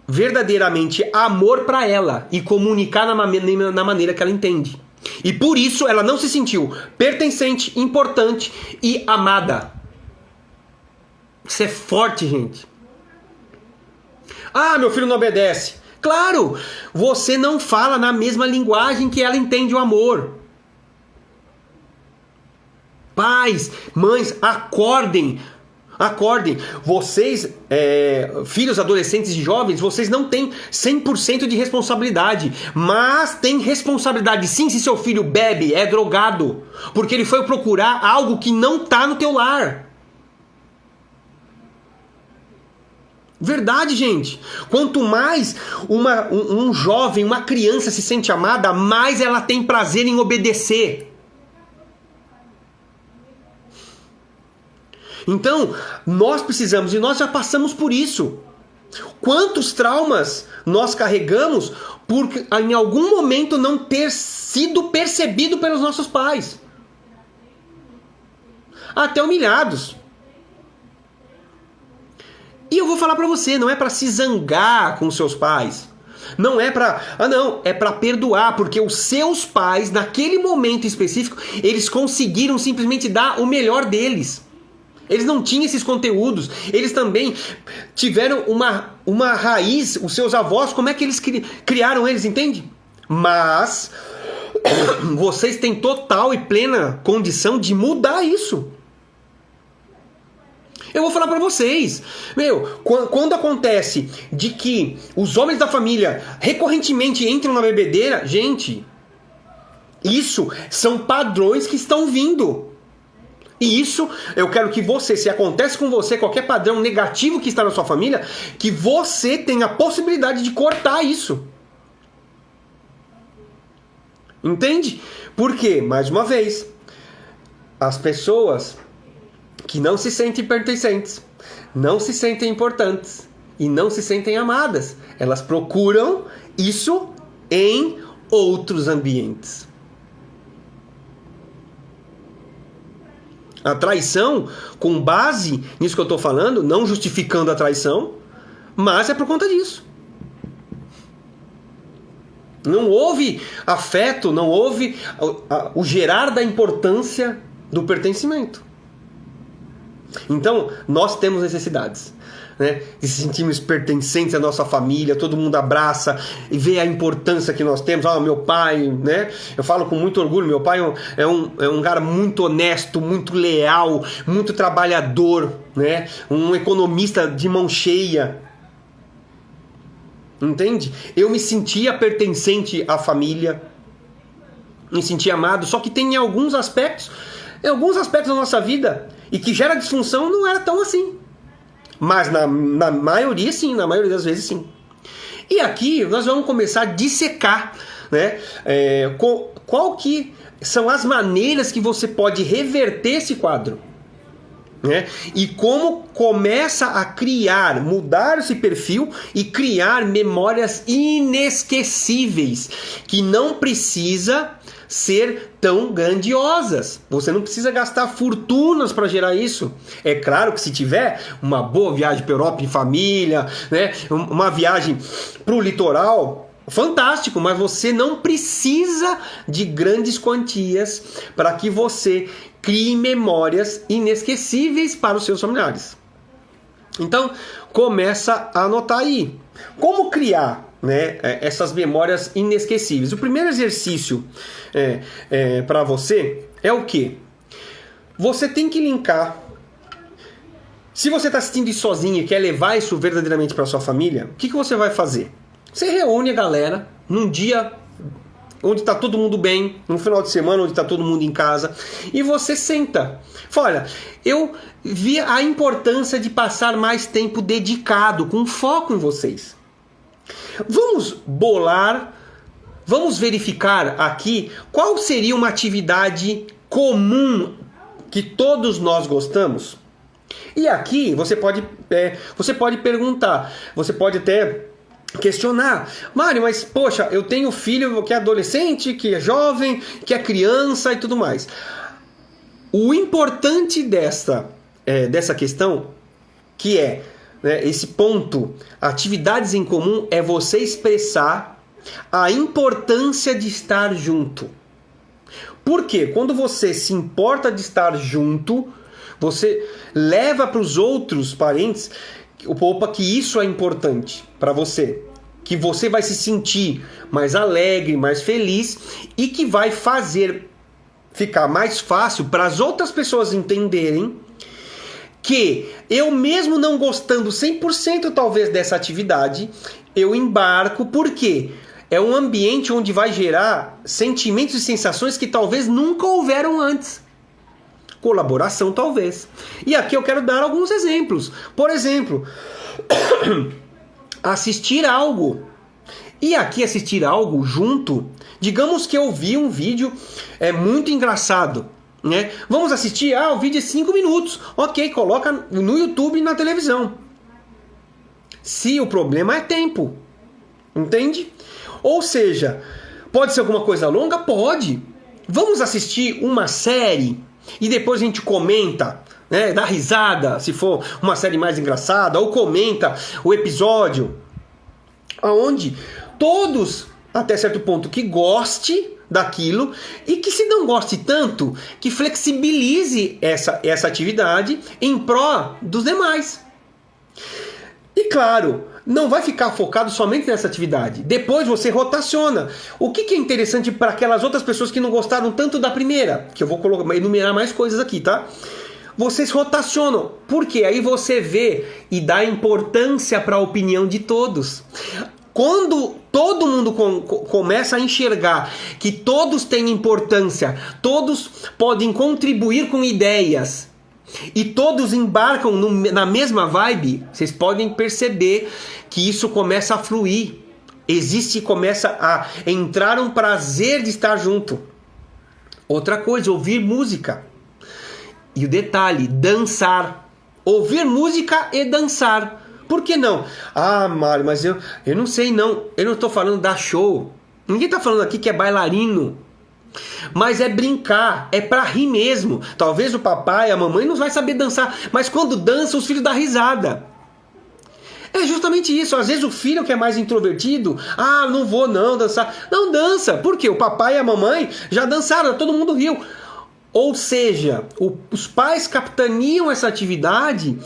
verdadeiramente amor para ela e comunicar na maneira que ela entende. E por isso ela não se sentiu pertencente, importante e amada. Isso é forte, gente. Ah, meu filho não obedece. Claro, você não fala na mesma linguagem que ela entende o amor. Pais, mães, acordem. Acordem. Vocês, filhos, adolescentes e jovens, vocês não têm 100% de responsabilidade. Mas tem responsabilidade sim se seu filho bebe, é drogado. Porque ele foi procurar algo que não está no teu lar. Verdade, gente. Quanto mais um jovem, uma criança se sente amada, mais ela tem prazer em obedecer. Então, nós precisamos, e nós já passamos por isso. Quantos traumas nós carregamos por em algum momento não ter sido percebido pelos nossos pais? Até humilhados. E eu vou falar pra você, não é pra se zangar com seus pais. Não é pra... é pra perdoar, porque os seus pais, naquele momento específico, eles conseguiram simplesmente dar o melhor deles. Eles não tinham esses conteúdos. Eles também tiveram uma raiz, os seus avós, como é que eles criaram eles, entende? Mas vocês têm total e plena condição de mudar isso. Eu vou falar pra vocês, quando acontece de que os homens da família recorrentemente entram na bebedeira, gente, isso são padrões que estão vindo. E isso, eu quero que você, se acontece com você, qualquer padrão negativo que está na sua família, que você tenha a possibilidade de cortar isso. Entende? Porque, mais uma vez, as pessoas que não se sentem pertencentes, não se sentem importantes e não se sentem amadas, elas procuram isso em outros ambientes. A traição, com base nisso que eu estou falando, não justificando a traição, mas é por conta disso. Não houve afeto, não houve o gerar da importância do pertencimento. Então, nós temos necessidades, né? De se sentirmos pertencentes à nossa família, todo mundo abraça e vê a importância que nós temos. Meu pai, né? Eu falo com muito orgulho, meu pai é um cara muito honesto, muito leal, muito trabalhador, né? Um economista de mão cheia. Entende? Eu me sentia pertencente à família, me sentia amado, só que tem alguns aspectos da nossa vida e que gera disfunção não era tão assim. Mas na maioria sim, na maioria das vezes sim. E aqui nós vamos começar a dissecar, né? Qual que são as maneiras que você pode reverter esse quadro, né? E como começa a criar, mudar esse perfil e criar memórias inesquecíveis, que não precisa ser tão grandiosas. Você não precisa gastar fortunas para gerar isso. É claro que se tiver uma boa viagem para a Europa em família, né, uma viagem para o litoral, fantástico, mas você não precisa de grandes quantias para que você crie memórias inesquecíveis para os seus familiares. Então, começa a anotar aí. Como criar, né, essas memórias inesquecíveis? O primeiro exercício para você é o quê? Você tem que linkar. Se você está assistindo isso sozinho e quer levar isso verdadeiramente para sua família, o que você vai fazer? Você reúne a galera num dia onde está todo mundo bem, no final de semana onde está todo mundo em casa, e você senta. Fala, olha, eu vi a importância de passar mais tempo dedicado, com foco em vocês. Vamos verificar aqui qual seria uma atividade comum que todos nós gostamos. E aqui você pode perguntar, você pode até questionar: Mário, mas poxa, eu tenho filho que é adolescente, que é jovem, que é criança e tudo mais. O importante dessa questão, que esse ponto, atividades em comum, é você expressar a importância de estar junto. Por quê? Quando você se importa de estar junto, você leva para os outros parentes, opa, que isso é importante para você. Que você vai se sentir mais alegre, mais feliz e que vai fazer ficar mais fácil para as outras pessoas entenderem que eu mesmo não gostando 100% talvez dessa atividade, eu embarco, porque é um ambiente onde vai gerar sentimentos e sensações que talvez nunca houveram antes. Colaboração talvez. E aqui eu quero dar alguns exemplos. Por exemplo, assistir algo. E aqui assistir algo junto, digamos que eu vi um vídeo muito engraçado, né? Vamos assistir, o vídeo é 5 minutos. Ok, coloca no YouTube e na televisão. Se o problema é tempo, entende? Ou seja, pode ser alguma coisa longa? Pode. Vamos assistir uma série e depois a gente comenta, né? Dá risada, se for uma série mais engraçada, ou comenta o episódio. Aonde todos, até certo ponto, que goste daquilo e que, se não goste tanto, que flexibilize essa atividade em pró dos demais. E claro, não vai ficar focado somente nessa atividade. Depois você rotaciona. O que é interessante para aquelas outras pessoas que não gostaram tanto da primeira? Que eu vou enumerar mais coisas aqui, tá? Vocês rotacionam. Por quê? Aí você vê e dá importância para a opinião de todos. Quando todo mundo começa a enxergar que todos têm importância, todos podem contribuir com ideias e todos embarcam na mesma vibe, vocês podem perceber que isso começa a fluir. Começa a entrar um prazer de estar junto. Outra coisa, ouvir música. E o detalhe, dançar. Ouvir música e dançar. Por que não? Mário, mas eu não sei não. Eu não estou falando dar show. Ninguém está falando aqui que é bailarino. Mas é brincar, é pra rir mesmo. Talvez o papai, a mamãe não vai saber dançar, mas quando dança, os filhos dão risada. É justamente isso. Às vezes o filho que é mais introvertido, não vou não dançar. Não dança, porque o papai e a mamãe já dançaram, todo mundo riu. Ou seja, os pais capitaneam essa atividade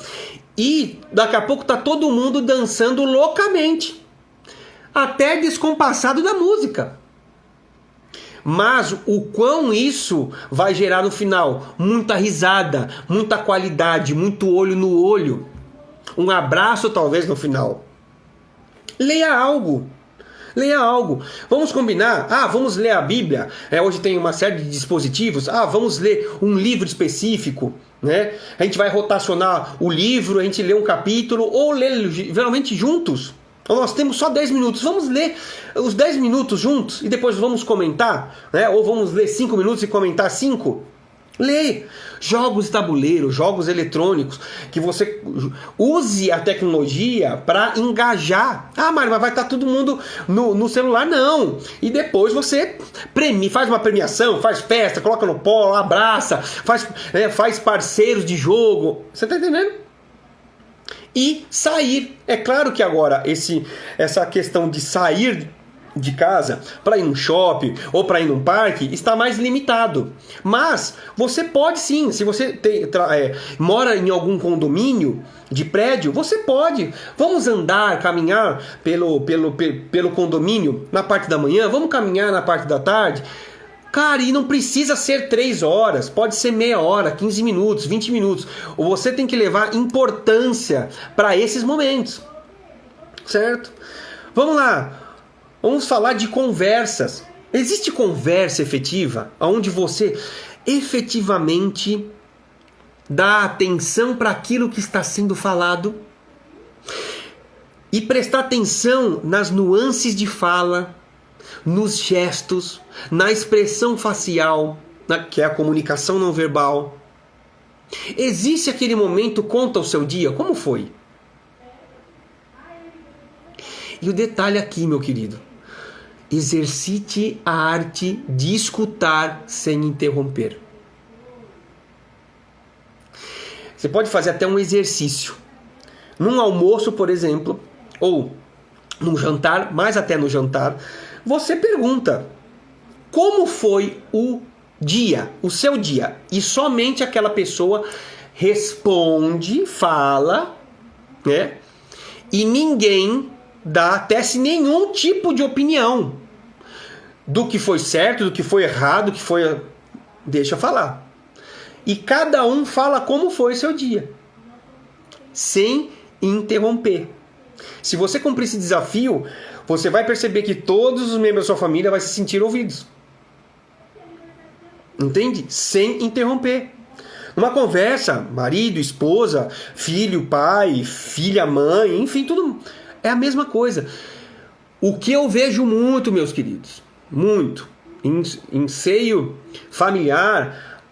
e daqui a pouco tá todo mundo dançando loucamente, até descompassado da música. Mas o quão isso vai gerar no final? Muita risada, muita qualidade, muito olho no olho. Um abraço talvez no final. Leia algo. Leia algo. Vamos combinar? Vamos ler a Bíblia. Hoje tem uma série de dispositivos. Vamos ler um livro específico, né? A gente vai rotacionar o livro, a gente lê um capítulo, ou lê geralmente juntos. Nós temos só 10 minutos. Vamos ler os 10 minutos juntos e depois vamos comentar, né? Ou vamos ler 5 minutos e comentar 5. Leia. Jogos de tabuleiro, jogos eletrônicos, que você use a tecnologia para engajar. Mário, mas vai estar todo mundo no celular? Não. E depois você faz uma premiação, faz festa, coloca no polo, abraça, faz parceiros de jogo. Você está entendendo? E sair. É claro que agora essa questão de sair de casa para ir num shopping ou para ir num parque está mais limitado. Mas você pode sim, se você mora em algum condomínio de prédio, você pode. Vamos andar, caminhar pelo condomínio na parte da manhã, vamos caminhar na parte da tarde. Cara, e não precisa ser 3 horas, pode ser meia hora, 15 minutos, 20 minutos. Você tem que levar importância para esses momentos, certo? Vamos lá, vamos falar de conversas. Existe conversa efetiva, onde você efetivamente dá atenção para aquilo que está sendo falado e prestar atenção nas nuances de fala, nos gestos, na expressão facial, que é a comunicação não verbal. Existe aquele momento, conta o seu dia, como foi? E o detalhe aqui, meu querido, exercite a arte de escutar sem interromper. Você pode fazer até um exercício. Num almoço, por exemplo, ou num jantar, mais até no jantar, você pergunta: como foi o dia, o seu dia, e somente aquela pessoa responde, fala, né? E ninguém dá tece nenhum tipo de opinião do que foi certo, do que foi errado, do que foi... Deixa eu falar. E cada um fala como foi seu dia, sem interromper. Se você cumprir esse desafio, você vai perceber que todos os membros da sua família vão se sentir ouvidos. Entende? Sem interromper. Numa conversa, marido, esposa, filho, pai, filha, mãe, enfim, tudo é a mesma coisa. O que eu vejo muito, meus queridos, muito, em seio familiar,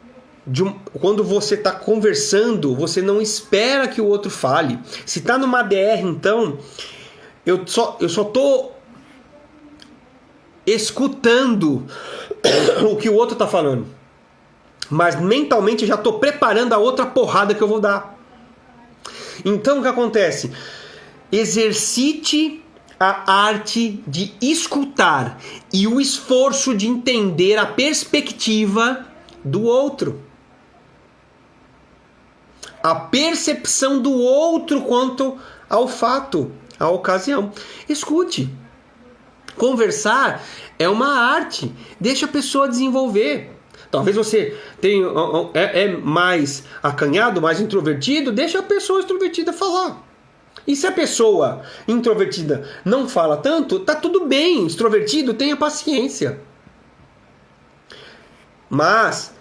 quando você está conversando, você não espera que o outro fale. Se está numa DR, então, eu só estou escutando o que o outro está falando. Mas mentalmente eu já estou preparando a outra porrada que eu vou dar. Então o que acontece? Exercite a arte de escutar e o esforço de entender a perspectiva do outro. A percepção do outro quanto ao fato, à ocasião. Escute. Conversar é uma arte. Deixa a pessoa desenvolver. Talvez você é mais acanhado, mais introvertido, deixa a pessoa extrovertida falar. E se a pessoa introvertida não fala tanto, tá tudo bem, extrovertido, tenha paciência. Mas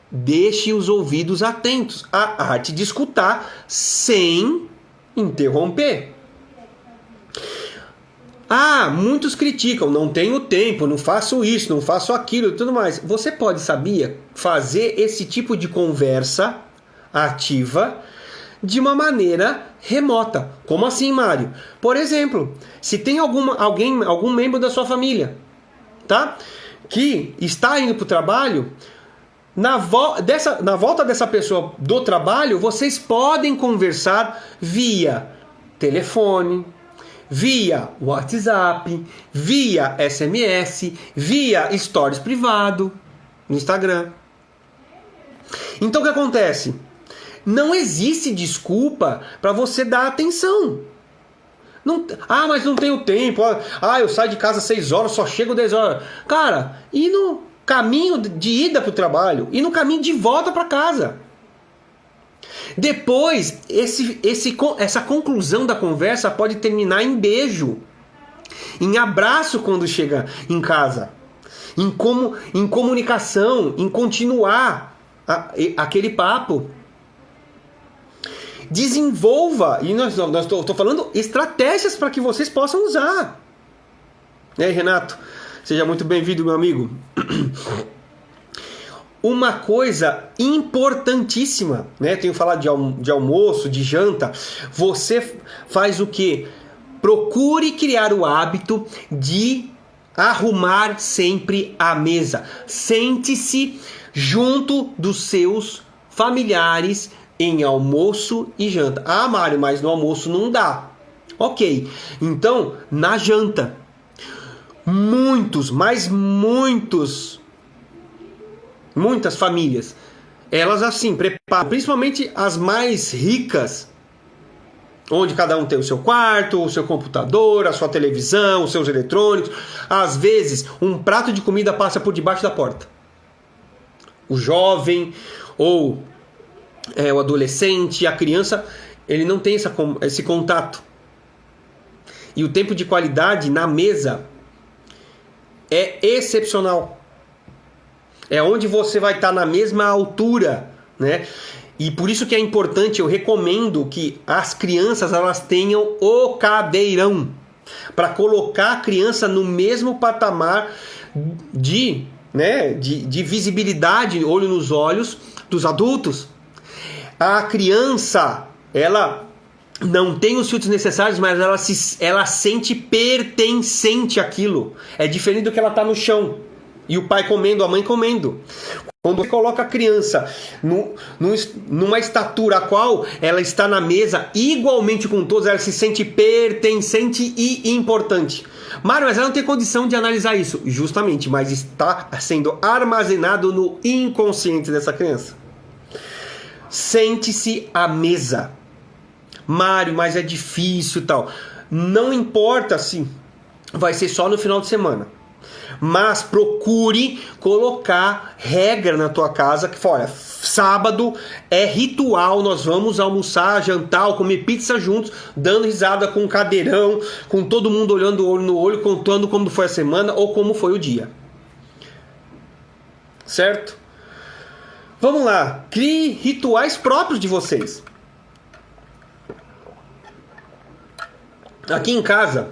deixe os ouvidos atentos à arte de escutar sem interromper. Muitos criticam, não tenho tempo, não faço isso, não faço aquilo e tudo mais. Você pode, sabia, fazer esse tipo de conversa ativa de uma maneira remota. Como assim, Mário? Por exemplo, se tem algum membro da sua família, tá? Que está indo para o trabalho, na volta dessa pessoa do trabalho, vocês podem conversar via telefone, via WhatsApp, via SMS, via stories privado no Instagram. Então o que acontece? Não existe desculpa para você dar atenção. Mas não tenho tempo. Eu saio de casa às 6 horas, só chego 10 horas. Cara, e no caminho de ida para o trabalho? E no caminho de volta para casa? Depois, essa conclusão da conversa pode terminar em beijo, em abraço quando chega em casa, em comunicação, em continuar aquele papo. Desenvolva, e estou falando estratégias para que vocês possam usar. Né, Renato? Seja muito bem-vindo, meu amigo. Uma coisa importantíssima, né? Tenho falado de almoço, de janta. Você faz o quê? Procure criar o hábito de arrumar sempre a mesa. Sente-se junto dos seus familiares em almoço e janta. Mário, mas no almoço não dá. Ok, então na janta. Muitas famílias, elas assim preparam, principalmente as mais ricas, onde cada um tem o seu quarto, o seu computador, a sua televisão, os seus eletrônicos. Às vezes, um prato de comida passa por debaixo da porta. O jovem ou o adolescente, a criança, ele não tem esse contato. E o tempo de qualidade na mesa é excepcional. É onde você vai estar na mesma altura, né? E por isso que é importante, eu recomendo que as crianças elas tenham o cadeirão, para colocar a criança no mesmo patamar de visibilidade, olho nos olhos dos adultos. A criança, ela não tem os filtros necessários, mas ela sente pertencente àquilo. É diferente do que ela está no chão. E o pai comendo, a mãe comendo. Quando você coloca a criança numa estatura a qual ela está na mesa igualmente com todos, ela se sente pertencente e importante. Mário, mas ela não tem condição de analisar isso. Justamente, mas está sendo armazenado no inconsciente dessa criança. Sente-se à mesa. Mário, mas é difícil e tal. Não importa se vai ser só no final de semana. Mas procure colocar regra na tua casa que olha, sábado é ritual, nós vamos almoçar, jantar, comer pizza juntos, dando risada com um cadeirão, com todo mundo olhando olho no olho, contando como foi a semana ou como foi o dia. Certo? Vamos lá, crie rituais próprios de vocês. Aqui em casa,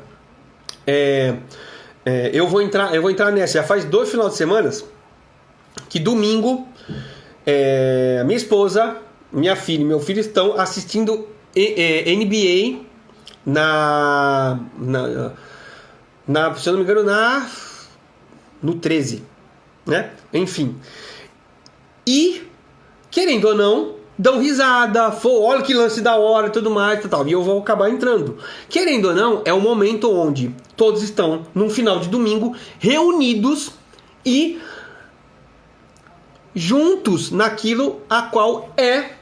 eu vou entrar nessa. Já faz 2 finais de semana que domingo minha esposa, minha filha e meu filho estão assistindo NBA se eu não me engano, no 13, né? Enfim. E, querendo ou não, dão risada, olha que lance da hora e tudo mais, e eu vou acabar entrando. Querendo ou não, é um momento onde todos estão, num final de domingo, reunidos e juntos naquilo a qual é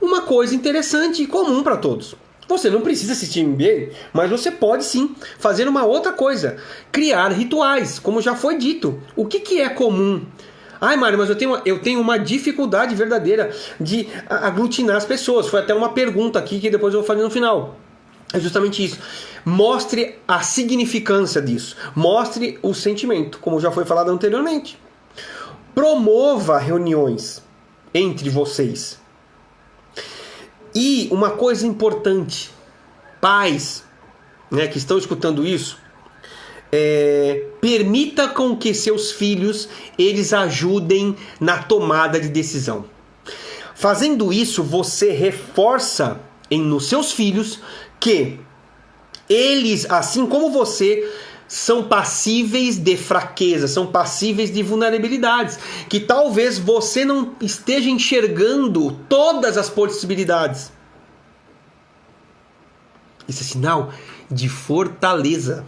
uma coisa interessante e comum para todos. Você não precisa assistir NBA, mas você pode sim fazer uma outra coisa, criar rituais, como já foi dito. O que é comum? Ai, Mário, mas eu tenho uma dificuldade verdadeira de aglutinar as pessoas. Foi até uma pergunta aqui que depois eu vou fazer no final. É justamente isso. Mostre a significância disso. Mostre o sentimento, como já foi falado anteriormente. Promova reuniões entre vocês. E uma coisa importante, pais, né, que estão escutando isso, permita com que seus filhos eles ajudem na tomada de decisão. Fazendo isso, você reforça nos seus filhos que eles, assim como você, são passíveis de fraqueza, são passíveis de vulnerabilidades, que talvez você não esteja enxergando todas as possibilidades. Isso é sinal de fortaleza.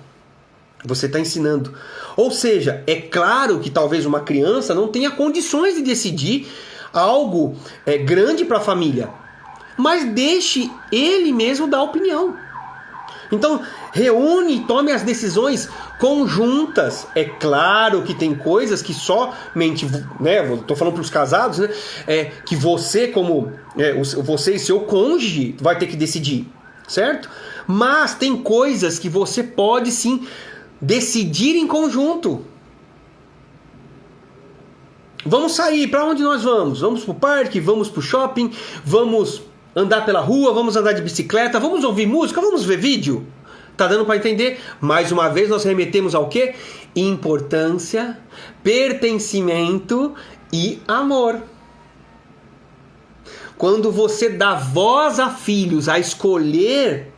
Você está ensinando. Ou seja, é claro que talvez uma criança não tenha condições de decidir algo grande para a família, mas deixe ele mesmo dar opinião. Então, reúne e tome as decisões conjuntas. É claro que tem coisas que somente, né, estou falando para os casados, né, que você você e seu cônjuge vai ter que decidir, certo? Mas tem coisas que você pode sim decidir em conjunto. Vamos sair, para onde nós vamos? Vamos para o parque, vamos para o shopping, vamos andar pela rua, vamos andar de bicicleta, vamos ouvir música, vamos ver vídeo. Tá dando para entender? Mais uma vez nós remetemos ao quê? Importância, pertencimento e amor. Quando você dá voz a filhos a escolher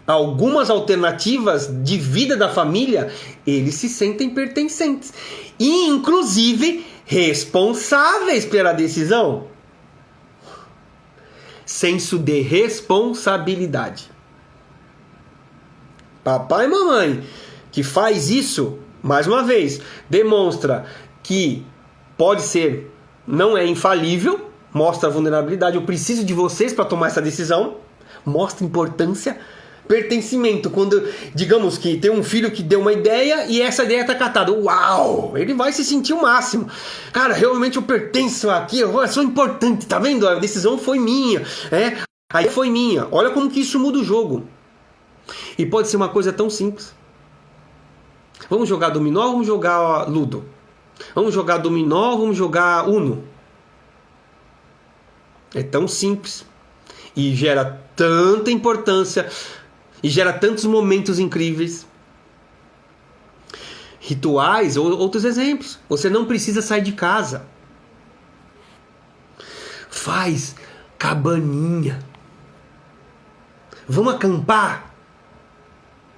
algumas alternativas de vida da família, eles se sentem pertencentes e inclusive responsáveis pela decisão. Senso de responsabilidade. Papai e mamãe que faz isso, mais uma vez, demonstra que pode ser, não é infalível, mostra a vulnerabilidade, eu preciso de vocês para tomar essa decisão, mostra importância, pertencimento. Quando, digamos que tem um filho que deu uma ideia e essa ideia está catada, uau, ele vai se sentir o máximo. Cara, realmente eu pertenço aqui, eu sou importante, tá vendo? A decisão foi minha, aí foi minha. Olha como que isso muda o jogo. E pode ser uma coisa tão simples. Vamos jogar dominó ou vamos jogar ludo? Vamos jogar dominó ou vamos jogar uno? É tão simples. E gera tanta importância. E gera tantos momentos incríveis. Rituais ou outros exemplos. Você não precisa sair de casa. Faz cabaninha. Vamos acampar.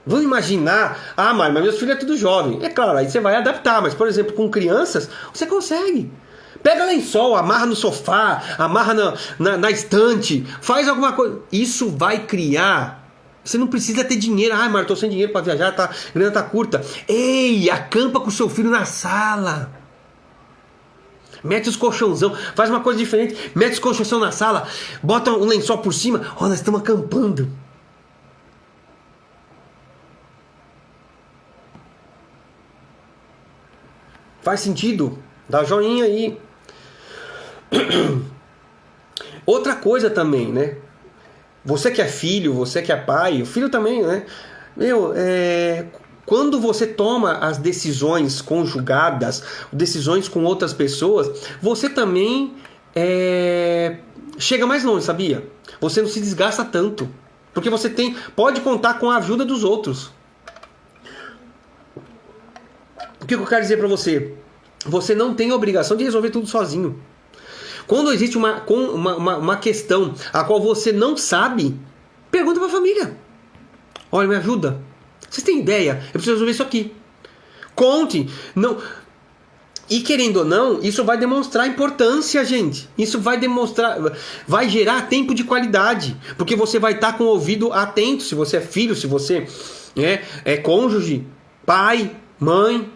Vamos imaginar, mas meus filhos é tudo jovem. É claro, aí você vai adaptar, mas por exemplo, com crianças, você consegue. Pega lençol, amarra no sofá, amarra na estante, faz alguma coisa. Isso vai criar. Você não precisa ter dinheiro. Mas eu tô sem dinheiro para viajar, a grana tá curta. Ei, acampa com o seu filho na sala. Mete os colchãozão, faz uma coisa diferente. Mete os colchãozão na sala, bota um lençol por cima. Nós estamos acampando. Faz sentido? Dá joinha aí. Outra coisa também, né? Você que é filho, você que é pai, o filho também, né? Quando você toma as decisões conjugadas, decisões com outras pessoas, você também chega mais longe, sabia? Você não se desgasta tanto. Porque você pode contar com a ajuda dos outros. O que eu quero dizer para você? Você não tem a obrigação de resolver tudo sozinho. Quando existe uma questão a qual você não sabe, pergunta para a família. Olha, me ajuda. Vocês têm ideia? Eu preciso resolver isso aqui. Conte. Não. E querendo ou não, isso vai demonstrar importância, gente. Isso vai gerar tempo de qualidade. Porque você vai estar com o ouvido atento. Se você é filho, se você é cônjuge, pai, mãe.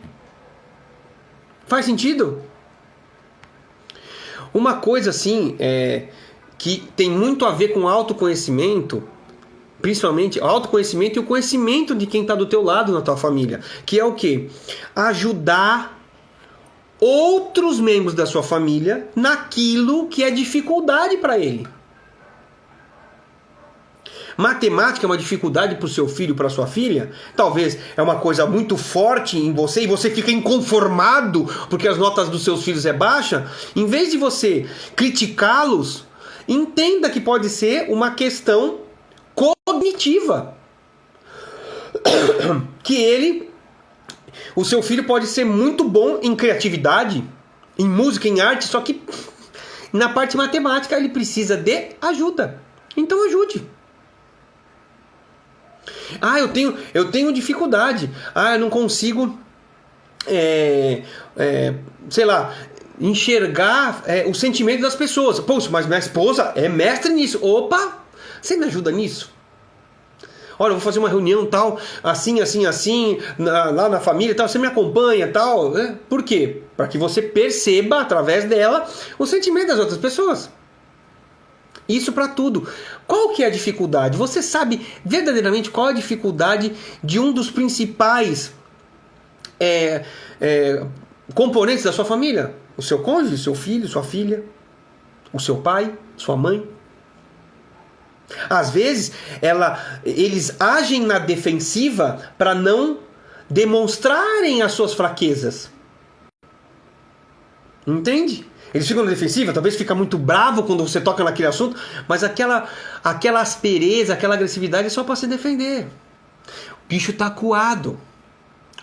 Faz sentido? Uma coisa assim, que tem muito a ver com autoconhecimento, principalmente o autoconhecimento e o conhecimento de quem está do teu lado na tua família, que é o quê? Ajudar outros membros da sua família naquilo que é dificuldade para ele. Matemática é uma dificuldade para o seu filho, para a sua filha? Talvez é uma coisa muito forte em você e você fica inconformado porque as notas dos seus filhos é baixa. Em vez de você criticá-los, entenda que pode ser uma questão cognitiva. Que o seu filho pode ser muito bom em criatividade, em música, em arte, só que na parte matemática ele precisa de ajuda. Então ajude. Eu tenho dificuldade. Eu não consigo, sei lá, enxergar o sentimento das pessoas. Poxa, mas minha esposa é mestre nisso. Opa, você me ajuda nisso? Olha, eu vou fazer uma reunião tal, assim, lá na família tal, você me acompanha tal. Por quê? Para que você perceba, através dela, o sentimento das outras pessoas. Isso para tudo. Qual que é a dificuldade? Você sabe verdadeiramente qual é a dificuldade de um dos principais componentes da sua família? O seu cônjuge, seu filho, sua filha, o seu pai, sua mãe. Às vezes, eles agem na defensiva para não demonstrarem as suas fraquezas. Entende? Eles ficam na defensiva, talvez fica muito bravo quando você toca naquele assunto, mas aquela aspereza, aquela agressividade é só para se defender. O bicho tá acuado.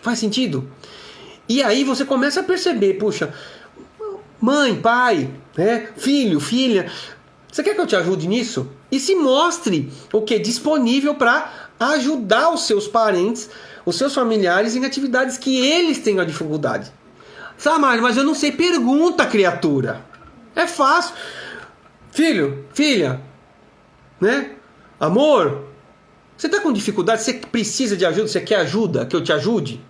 Faz sentido? E aí você começa a perceber, puxa, mãe, pai, filho, filha, você quer que eu te ajude nisso? E se mostre disponível para ajudar os seus parentes, os seus familiares em atividades que eles tenham a dificuldade. Sabe, mas eu não sei. Pergunta, criatura. É fácil. Filho, filha, amor, você está com dificuldade? Você precisa de ajuda? Você quer ajuda? Que eu te ajude?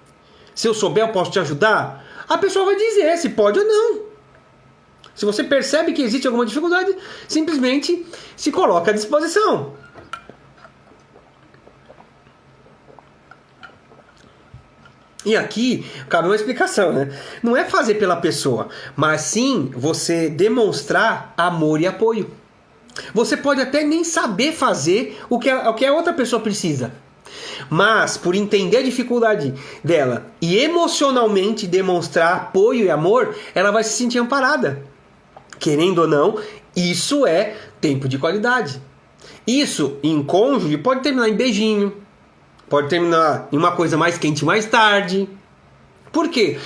Se eu souber, eu posso te ajudar? A pessoa vai dizer se pode ou não. Se você percebe que existe alguma dificuldade, simplesmente se coloca à disposição. E aqui cabe uma explicação, né? Não é fazer pela pessoa, mas sim você demonstrar amor e apoio. Você pode até nem saber fazer o que a outra pessoa precisa. Mas, por entender a dificuldade dela e emocionalmente demonstrar apoio e amor, ela vai se sentir amparada. Querendo ou não, isso é tempo de qualidade. Isso, em cônjuge, pode terminar em beijinho. Pode terminar em uma coisa mais quente mais tarde. Por quê?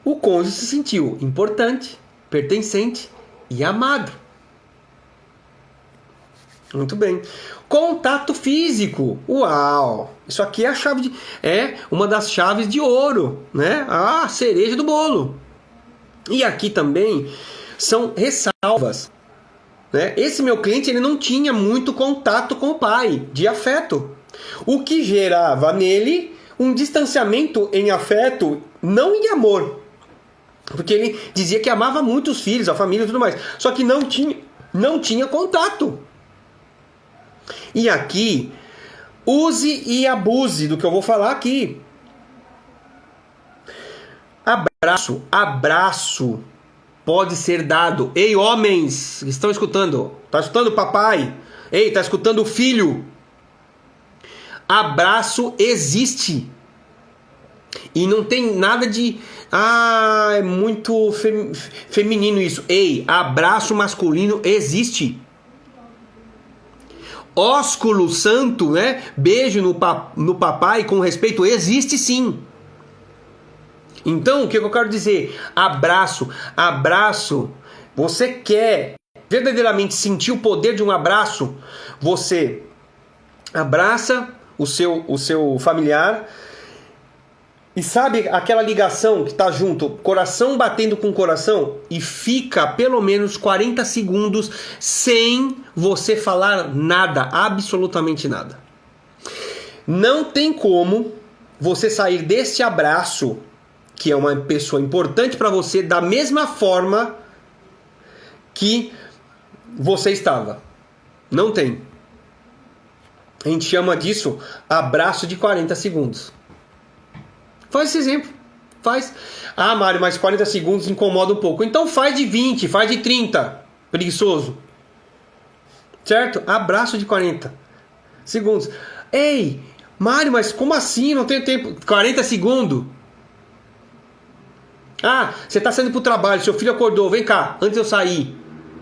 O cônjuge se sentiu importante, pertencente e amado. Muito bem. Contato físico. Uau! Isso aqui é a uma das chaves de ouro, né? A cereja do bolo. E aqui também são ressalvas, né? Esse meu cliente, ele não tinha muito contato com o pai, de afeto. O que gerava nele um distanciamento em afeto, não em amor. Porque ele dizia que amava muito os filhos, a família e tudo mais. Só que não tinha contato. E aqui, use e abuse do que eu vou falar aqui. Abraço pode ser dado. Ei, homens, estão escutando? Tá escutando o papai? Ei, tá escutando o filho? Abraço existe. E não tem nada de... é muito feminino isso. Ei, abraço masculino existe. Ósculo santo, né? Beijo no papai com respeito, existe sim. Então, o que eu quero dizer? Abraço. Você quer verdadeiramente sentir o poder de um abraço? Você abraça o seu familiar e sabe aquela ligação que está junto, coração batendo com coração, e fica pelo menos 40 segundos sem você falar nada, absolutamente nada. Não tem como você sair deste abraço, que é uma pessoa importante para você, da mesma forma que você estava. Não tem. A gente chama disso abraço de 40 segundos. Faz esse exemplo. Faz. Ah, Mário, mas 40 segundos incomoda um pouco. Então faz de 20, faz de 30. Preguiçoso. Certo? Abraço de 40 segundos. Ei, Mário, mas como assim? Não tenho tempo. 40 segundos. Ah, você está saindo para o trabalho, seu filho acordou. Vem cá, antes de eu sair.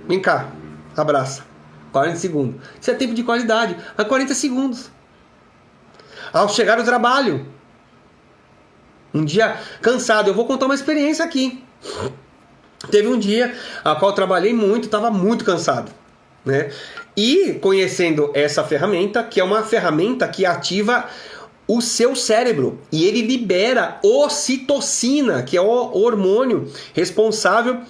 Vem cá. Abraça. 40 segundos. Isso é tempo de qualidade. Mas 40 segundos. Ao chegar no trabalho. Um dia cansado, eu vou contar uma experiência aqui. Teve um dia a qual eu trabalhei muito, estava muito cansado, né? E conhecendo essa ferramenta, que é uma ferramenta que ativa o seu cérebro, e ele libera ocitocina, que é o hormônio responsável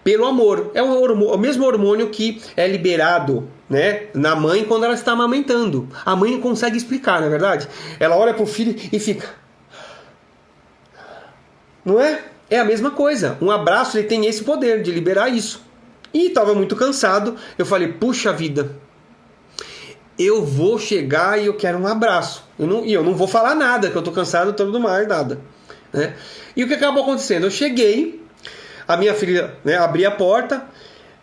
pelo amor. É o mesmo hormônio que é liberado, né, na mãe quando ela está amamentando. A mãe não consegue explicar, não é verdade? Ela olha para o filho e fica... Não é? É a mesma coisa. Um abraço, ele tem esse poder de liberar isso. E estava muito cansado. Eu falei, puxa vida, eu vou chegar e eu quero um abraço. Eu não vou falar nada, que eu estou cansado, tudo mais, nada. Né? E o que acabou acontecendo? Eu cheguei, a minha filha, né, abri a porta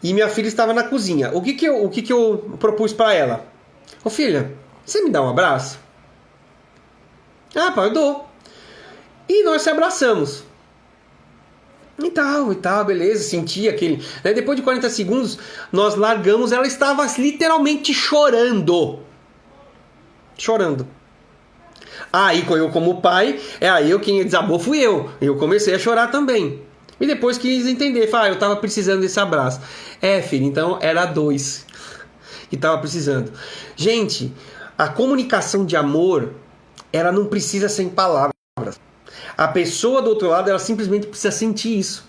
e minha filha estava na cozinha. O que eu propus para ela? Ô filha, você me dá um abraço? Ah, pai, eu dou. E nós se abraçamos. E tal, beleza, senti aquele... Né? Depois de 40 segundos, nós largamos, ela estava literalmente chorando. Chorando. Aí, eu como pai, quem desabou fui eu. Eu comecei a chorar também. E depois quis entender, eu estava precisando desse abraço. Filho, então era 2 que estava precisando. Gente, a comunicação de amor, ela não precisa ser em palavras. A pessoa do outro lado, ela simplesmente precisa sentir isso.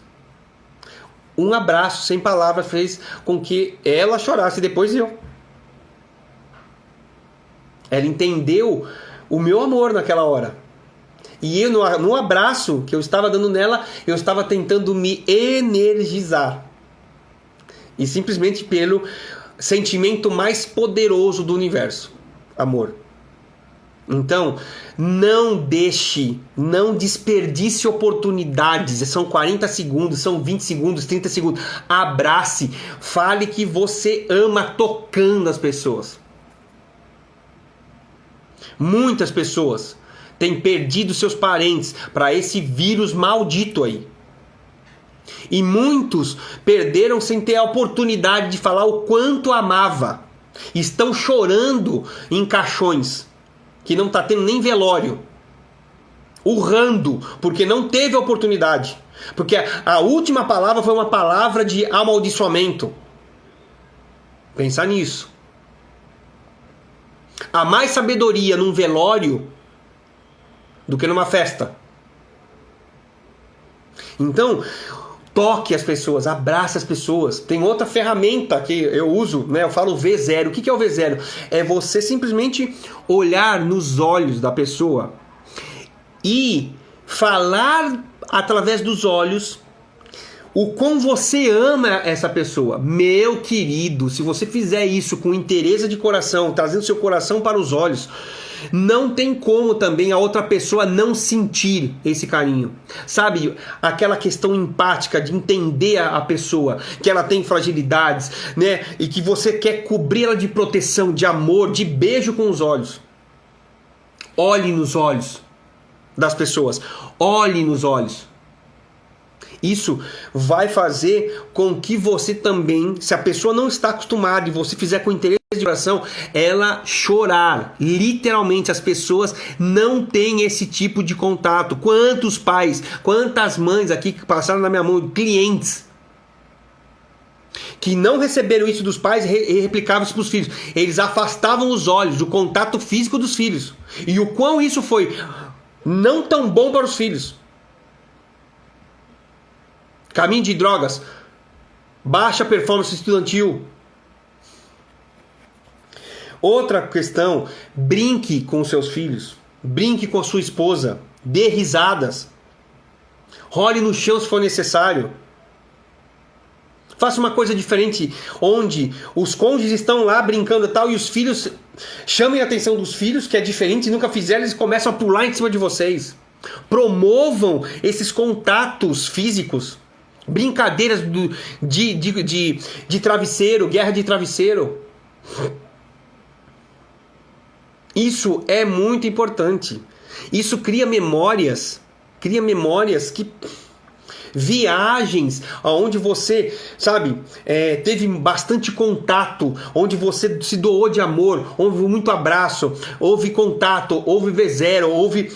Um abraço sem palavras fez com que ela chorasse, depois eu. Ela entendeu o meu amor naquela hora. E eu, no abraço que eu estava dando nela, eu estava tentando me energizar. E simplesmente pelo sentimento mais poderoso do universo. Amor. Então, não desperdice oportunidades. São 40 segundos, são 20 segundos, 30 segundos. Abrace, fale que você ama tocando as pessoas. Muitas pessoas têm perdido seus parentes para esse vírus maldito aí. E muitos perderam sem ter a oportunidade de falar o quanto amava. Estão chorando em caixões que não está tendo nem velório, urrando, porque não teve oportunidade, porque a última palavra foi uma palavra de amaldiçoamento. Pensar nisso. Há mais sabedoria num velório do que numa festa. Então, toque as pessoas, abrace as pessoas. Tem outra ferramenta que eu uso, né? Eu falo V0. O que é o V0? É você simplesmente olhar nos olhos da pessoa e falar através dos olhos o quão você ama essa pessoa. Meu querido, se você fizer isso com interesse de coração, trazendo seu coração para os olhos, não tem como também a outra pessoa não sentir esse carinho. Sabe, aquela questão empática de entender a pessoa, que ela tem fragilidades, né? E que você quer cobri-la de proteção, de amor, de beijo com os olhos. Olhe nos olhos das pessoas. Olhe nos olhos. Isso vai fazer com que você também, se a pessoa não está acostumada e você fizer com interesse de coração, ela chorar. Literalmente, as pessoas não têm esse tipo de contato. Quantos pais, quantas mães aqui que passaram na minha mão, clientes, que não receberam isso dos pais e replicavam isso para os filhos. Eles afastavam os olhos do contato físico dos filhos. E o quão isso foi não tão bom para os filhos. Caminho de drogas, baixa performance estudantil. Outra questão, brinque com seus filhos, brinque com a sua esposa, dê risadas, role no chão se for necessário. Faça uma coisa diferente, onde os cônjuges estão lá brincando e tal, e os filhos chamem a atenção dos filhos, que é diferente, nunca fizeram, eles começam a pular em cima de vocês. Promovam esses contatos físicos. Brincadeiras de travesseiro, guerra de travesseiro. Isso é muito importante. Isso cria memórias que... Viagens onde você, sabe, teve bastante contato, onde você se doou de amor, houve muito abraço, houve contato, houve V0, houve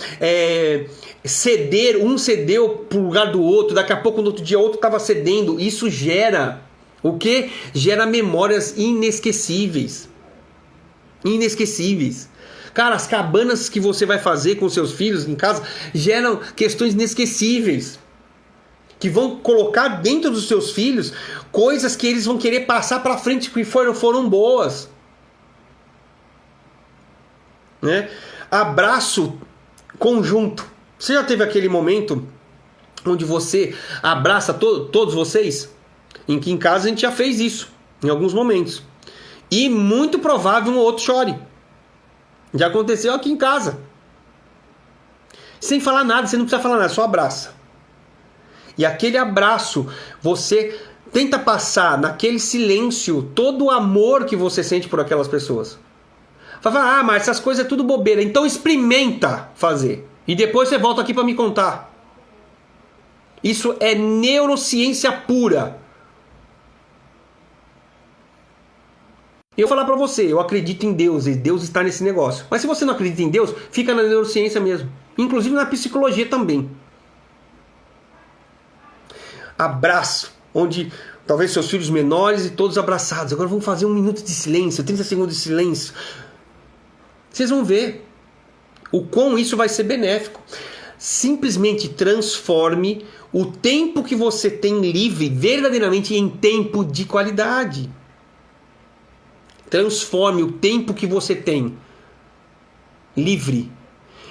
ceder, um cedeu pro lugar do outro, daqui a pouco no outro dia o outro estava cedendo. Isso gera o quê? Gera memórias inesquecíveis. Inesquecíveis. Cara, as cabanas que você vai fazer com seus filhos em casa geram questões inesquecíveis, que vão colocar dentro dos seus filhos coisas que eles vão querer passar para frente, que foram boas, né? Abraço conjunto. Você já teve aquele momento onde você abraça todos vocês? Em que em casa a gente já fez isso em alguns momentos, e muito provável um ou outro chore. Já aconteceu aqui em casa, sem falar nada. Você não precisa falar nada, só abraça. E aquele abraço, você tenta passar naquele silêncio todo o amor que você sente por aquelas pessoas. Fala, mas essas coisas é tudo bobeira. Então experimenta fazer. E depois você volta aqui para me contar. Isso é neurociência pura. Eu vou falar para você, eu acredito em Deus, e Deus está nesse negócio. Mas se você não acredita em Deus, fica na neurociência mesmo. Inclusive na psicologia também. Abraço, onde talvez seus filhos menores e todos abraçados. Agora vamos fazer 1 minuto de silêncio, 30 segundos de silêncio. Vocês vão ver o quão isso vai ser benéfico. Simplesmente transforme o tempo que você tem livre verdadeiramente em tempo de qualidade. Transforme o tempo que você tem livre.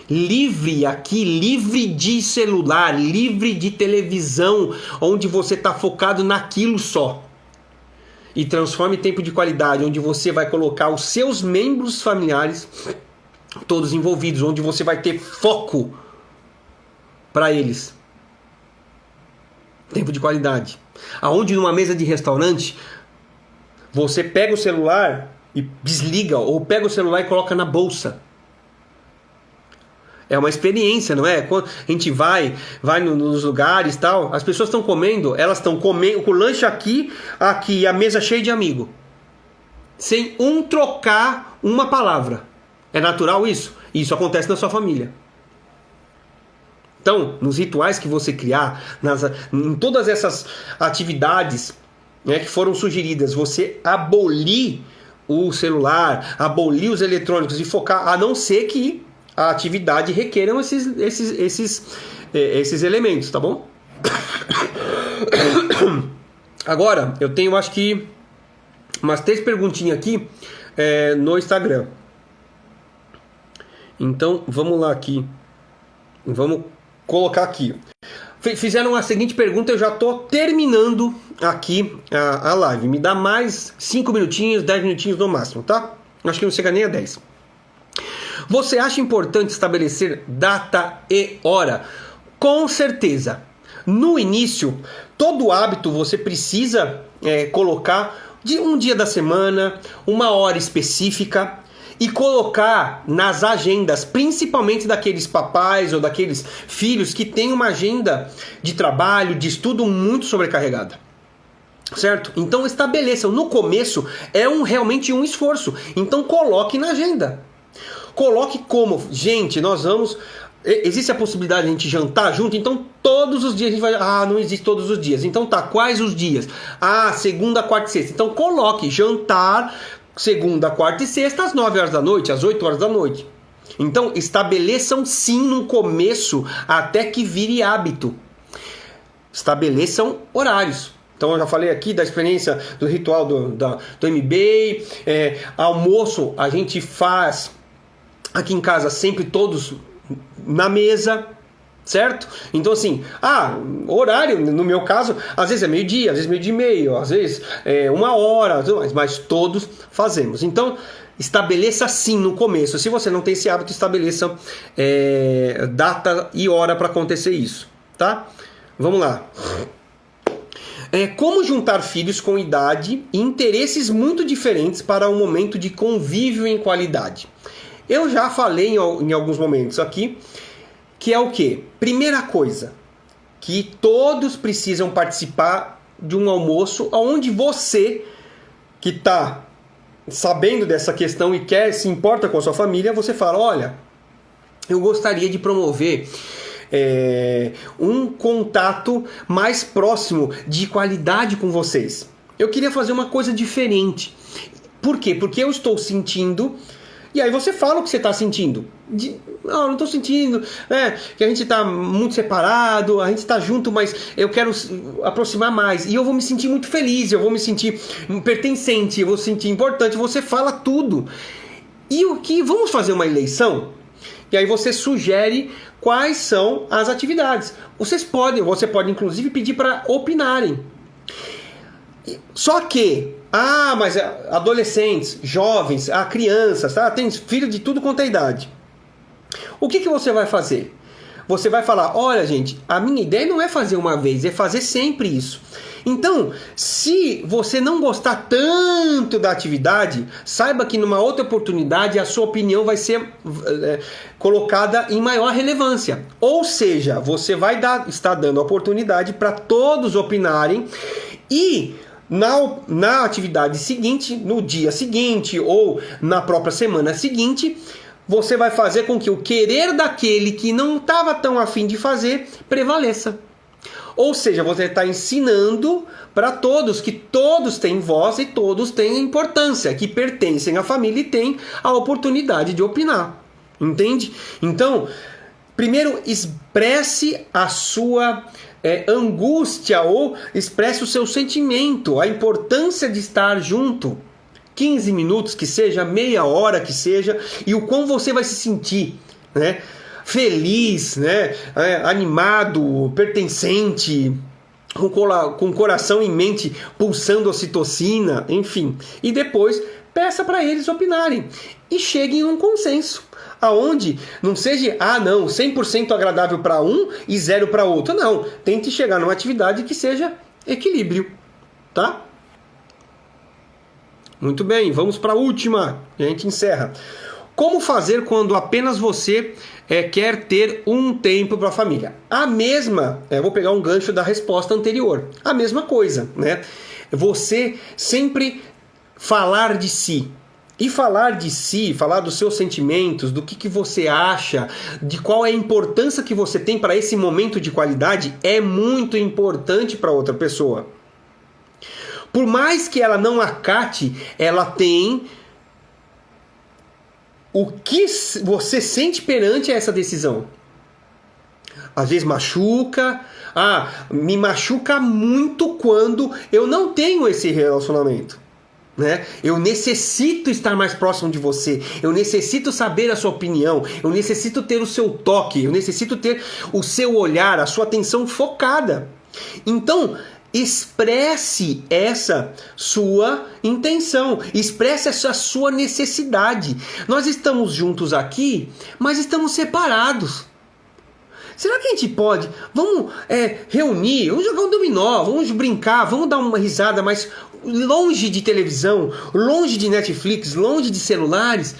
Livre aqui, livre de celular, livre de televisão, onde você está focado naquilo só. E transforme tempo de qualidade, onde você vai colocar os seus membros familiares todos envolvidos, onde você vai ter foco para eles. Tempo de qualidade. Aonde numa mesa de restaurante, você pega o celular e desliga, ou pega o celular e coloca na bolsa. É uma experiência, não é? Quando a gente vai nos lugares e tal, as pessoas estão comendo, elas estão comendo com o lanche aqui, a mesa cheia de amigo, sem um trocar uma palavra. É natural isso? Isso acontece na sua família. Então, nos rituais que você criar, em todas essas atividades, né, que foram sugeridas, você abolir o celular, abolir os eletrônicos e focar, a não ser que a atividade requeram esses elementos, tá bom? Agora, eu tenho, acho que, umas 3 perguntinhas aqui no Instagram. Então, vamos lá aqui. Vamos colocar aqui. Fizeram a seguinte pergunta, eu já estou terminando aqui a live. Me dá mais 5 minutinhos, 10 minutinhos no máximo, tá? Acho que não chega nem a 10. Você acha importante estabelecer data e hora? Com certeza. No início, todo hábito você precisa colocar de um dia da semana, uma hora específica, e colocar nas agendas, principalmente daqueles papais ou daqueles filhos que têm uma agenda de trabalho, de estudo muito sobrecarregada. Certo? Então estabeleçam. No começo realmente um esforço. Então coloque na agenda. Coloque como, gente, nós vamos... Existe a possibilidade de a gente jantar junto? Então todos os dias a gente vai... não existe todos os dias. Então tá, quais os dias? Segunda, quarta e sexta. Então coloque jantar... segunda, quarta e sexta, às 9 horas da noite, às 8 horas da noite. Então, estabeleçam sim no começo, até que vire hábito. Estabeleçam horários. Então, eu já falei aqui da experiência do ritual do MBA. Almoço, a gente faz aqui em casa sempre todos na mesa. Certo? Então assim, horário, no meu caso, às vezes é meio-dia, às vezes meio-dia e meio, às vezes 1 hora, mas todos fazemos. Então, estabeleça sim no começo. Se você não tem esse hábito, estabeleça data e hora para acontecer isso, tá? Vamos lá. Como juntar filhos com idade e interesses muito diferentes para um momento de convívio em qualidade? Eu já falei em alguns momentos aqui, que é o quê? Primeira coisa, que todos precisam participar de um almoço onde você, que está sabendo dessa questão e se importa com a sua família, você fala, olha, eu gostaria de promover um contato mais próximo, de qualidade com vocês. Eu queria fazer uma coisa diferente. Por quê? Porque eu estou sentindo... E aí você fala o que você está sentindo. Não estou sentindo, que a gente está muito separado, a gente está junto, mas eu quero aproximar mais. E eu vou me sentir muito feliz, eu vou me sentir pertencente, eu vou me sentir importante. Você fala tudo. E vamos fazer uma eleição? E aí você sugere quais são as atividades. Você pode inclusive pedir para opinarem. Só que... mas adolescentes, jovens, crianças, tá? Tem filho de tudo quanto é idade. O que você vai fazer? Você vai falar, olha gente, a minha ideia não é fazer uma vez, é fazer sempre isso. Então, se você não gostar tanto da atividade, saiba que numa outra oportunidade a sua opinião vai ser colocada em maior relevância. Ou seja, você vai estar dando a oportunidade para todos opinarem e... Na atividade seguinte, no dia seguinte ou na própria semana seguinte, você vai fazer com que o querer daquele que não estava tão afim de fazer prevaleça. Ou seja, você está ensinando para todos que todos têm voz e todos têm importância, que pertencem à família e têm a oportunidade de opinar. Entende? Então, primeiro expresse a sua... angústia ou expresse o seu sentimento, a importância de estar junto, 15 minutos que seja, meia hora que seja, e o quão você vai se sentir, né? Feliz, né? Animado, pertencente, com o coração e mente pulsando ocitocina, enfim. E depois peça para eles opinarem e cheguem a um consenso. Aonde não seja, 100% agradável para um e 0 para outro. Não, tente chegar numa atividade que seja equilíbrio, tá? Muito bem, vamos para a última e a gente encerra. Como fazer quando apenas você quer ter um tempo para a família? A mesma, vou pegar um gancho da resposta anterior, a mesma coisa, né? Você sempre falar de si. E falar de si, falar dos seus sentimentos, do que você acha, de qual é a importância que você tem para esse momento de qualidade, é muito importante para outra pessoa. Por mais que ela não acate, ela tem o que você sente perante essa decisão. Às vezes machuca. Me machuca muito quando eu não tenho esse relacionamento. Né? Eu necessito estar mais próximo de você. Eu necessito saber a sua opinião. Eu necessito ter o seu toque. Eu necessito ter o seu olhar, a sua atenção focada. Então, expresse essa sua intenção, expresse essa sua necessidade. Nós estamos juntos aqui, mas estamos separados. Será que a gente pode? Vamos reunir, vamos jogar um dominó, vamos brincar, vamos dar uma risada, mas longe de televisão, longe de Netflix, longe de celulares.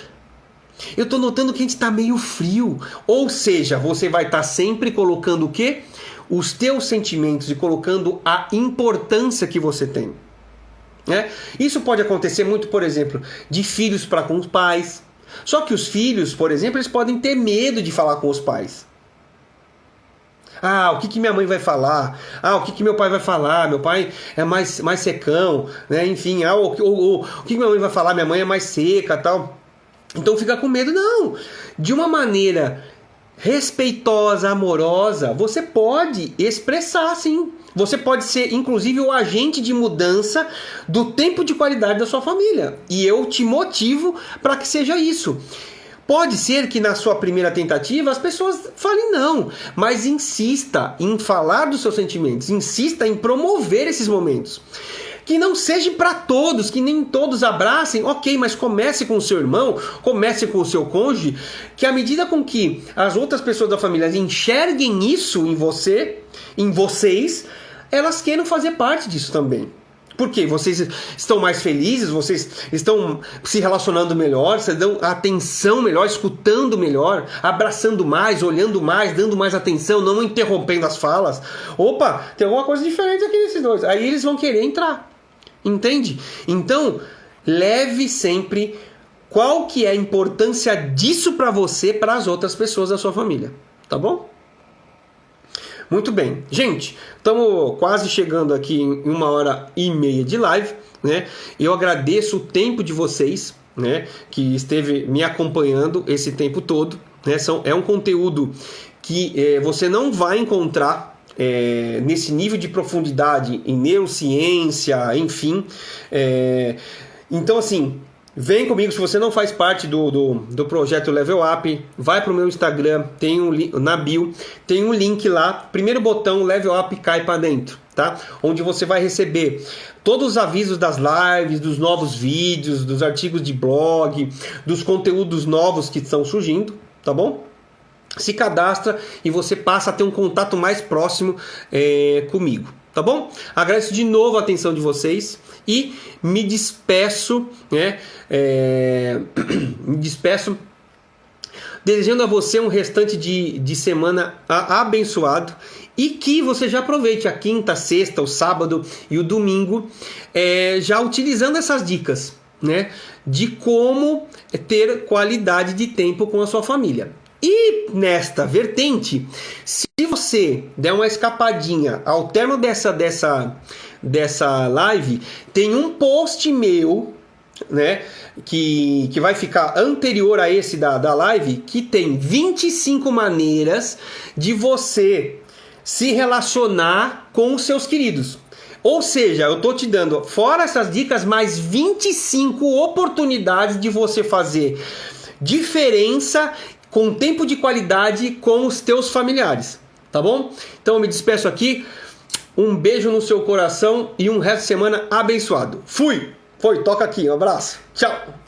Eu estou notando que a gente está meio frio. Ou seja, você vai estar sempre colocando o quê? Os teus sentimentos e colocando a importância que você tem. Isso pode acontecer muito, por exemplo, de filhos para com os pais. Só que os filhos, por exemplo, eles podem ter medo de falar com os pais. O que minha mãe vai falar? O que meu pai vai falar? Meu pai é mais secão, né? Enfim, o que minha mãe vai falar? Minha mãe é mais seca, tal. Então fica com medo. Não, de uma maneira respeitosa, amorosa, você pode expressar, sim. Você pode ser, inclusive, o agente de mudança do tempo de qualidade da sua família. E eu te motivo para que seja isso. Pode ser que na sua primeira tentativa as pessoas falem não, mas insista em falar dos seus sentimentos, insista em promover esses momentos. Que não seja para todos, que nem todos abracem, ok, mas comece com o seu irmão, comece com o seu cônjuge, que à medida com que as outras pessoas da família enxerguem isso em você, em vocês, elas queiram fazer parte disso também. Por quê? Vocês estão mais felizes, vocês estão se relacionando melhor, vocês dão atenção melhor, escutando melhor, abraçando mais, olhando mais, dando mais atenção, não interrompendo as falas. Opa, tem alguma coisa diferente aqui nesses dois. Aí eles vão querer entrar. Entende? Então, leve sempre qual que é a importância disso para você, para as outras pessoas da sua família. Tá bom? Muito bem. Gente, estamos quase chegando aqui em 1h30 de live, né? Eu agradeço o tempo de vocês, né, que esteve me acompanhando esse tempo todo, né? É um conteúdo que você não vai encontrar nesse nível de profundidade em neurociência, enfim. Então, assim, vem comigo. Se você não faz parte do projeto Level Up, vai para o meu Instagram, tem na bio, tem um link lá, primeiro botão, Level Up, cai para dentro, tá? Onde você vai receber todos os avisos das lives, dos novos vídeos, dos artigos de blog, dos conteúdos novos que estão surgindo, tá bom? Se cadastra e você passa a ter um contato mais próximo comigo, tá bom? Agradeço de novo a atenção de vocês e me despeço, né? Me despeço desejando a você um restante de semana abençoado e que você já aproveite a quinta, sexta, o sábado e o domingo já utilizando essas dicas, né? De como ter qualidade de tempo com a sua família. E nesta vertente, se você der uma escapadinha ao termo dessa live, tem um post meu, né, que vai ficar anterior a esse da live, que tem 25 maneiras de você se relacionar com os seus queridos. Ou seja, eu estou te dando, fora essas dicas, mais 25 oportunidades de você fazer diferença com tempo de qualidade com os teus familiares, tá bom? Então eu me despeço aqui, um beijo no seu coração e um resto de semana abençoado. Fui! Foi, toca aqui, um abraço, tchau!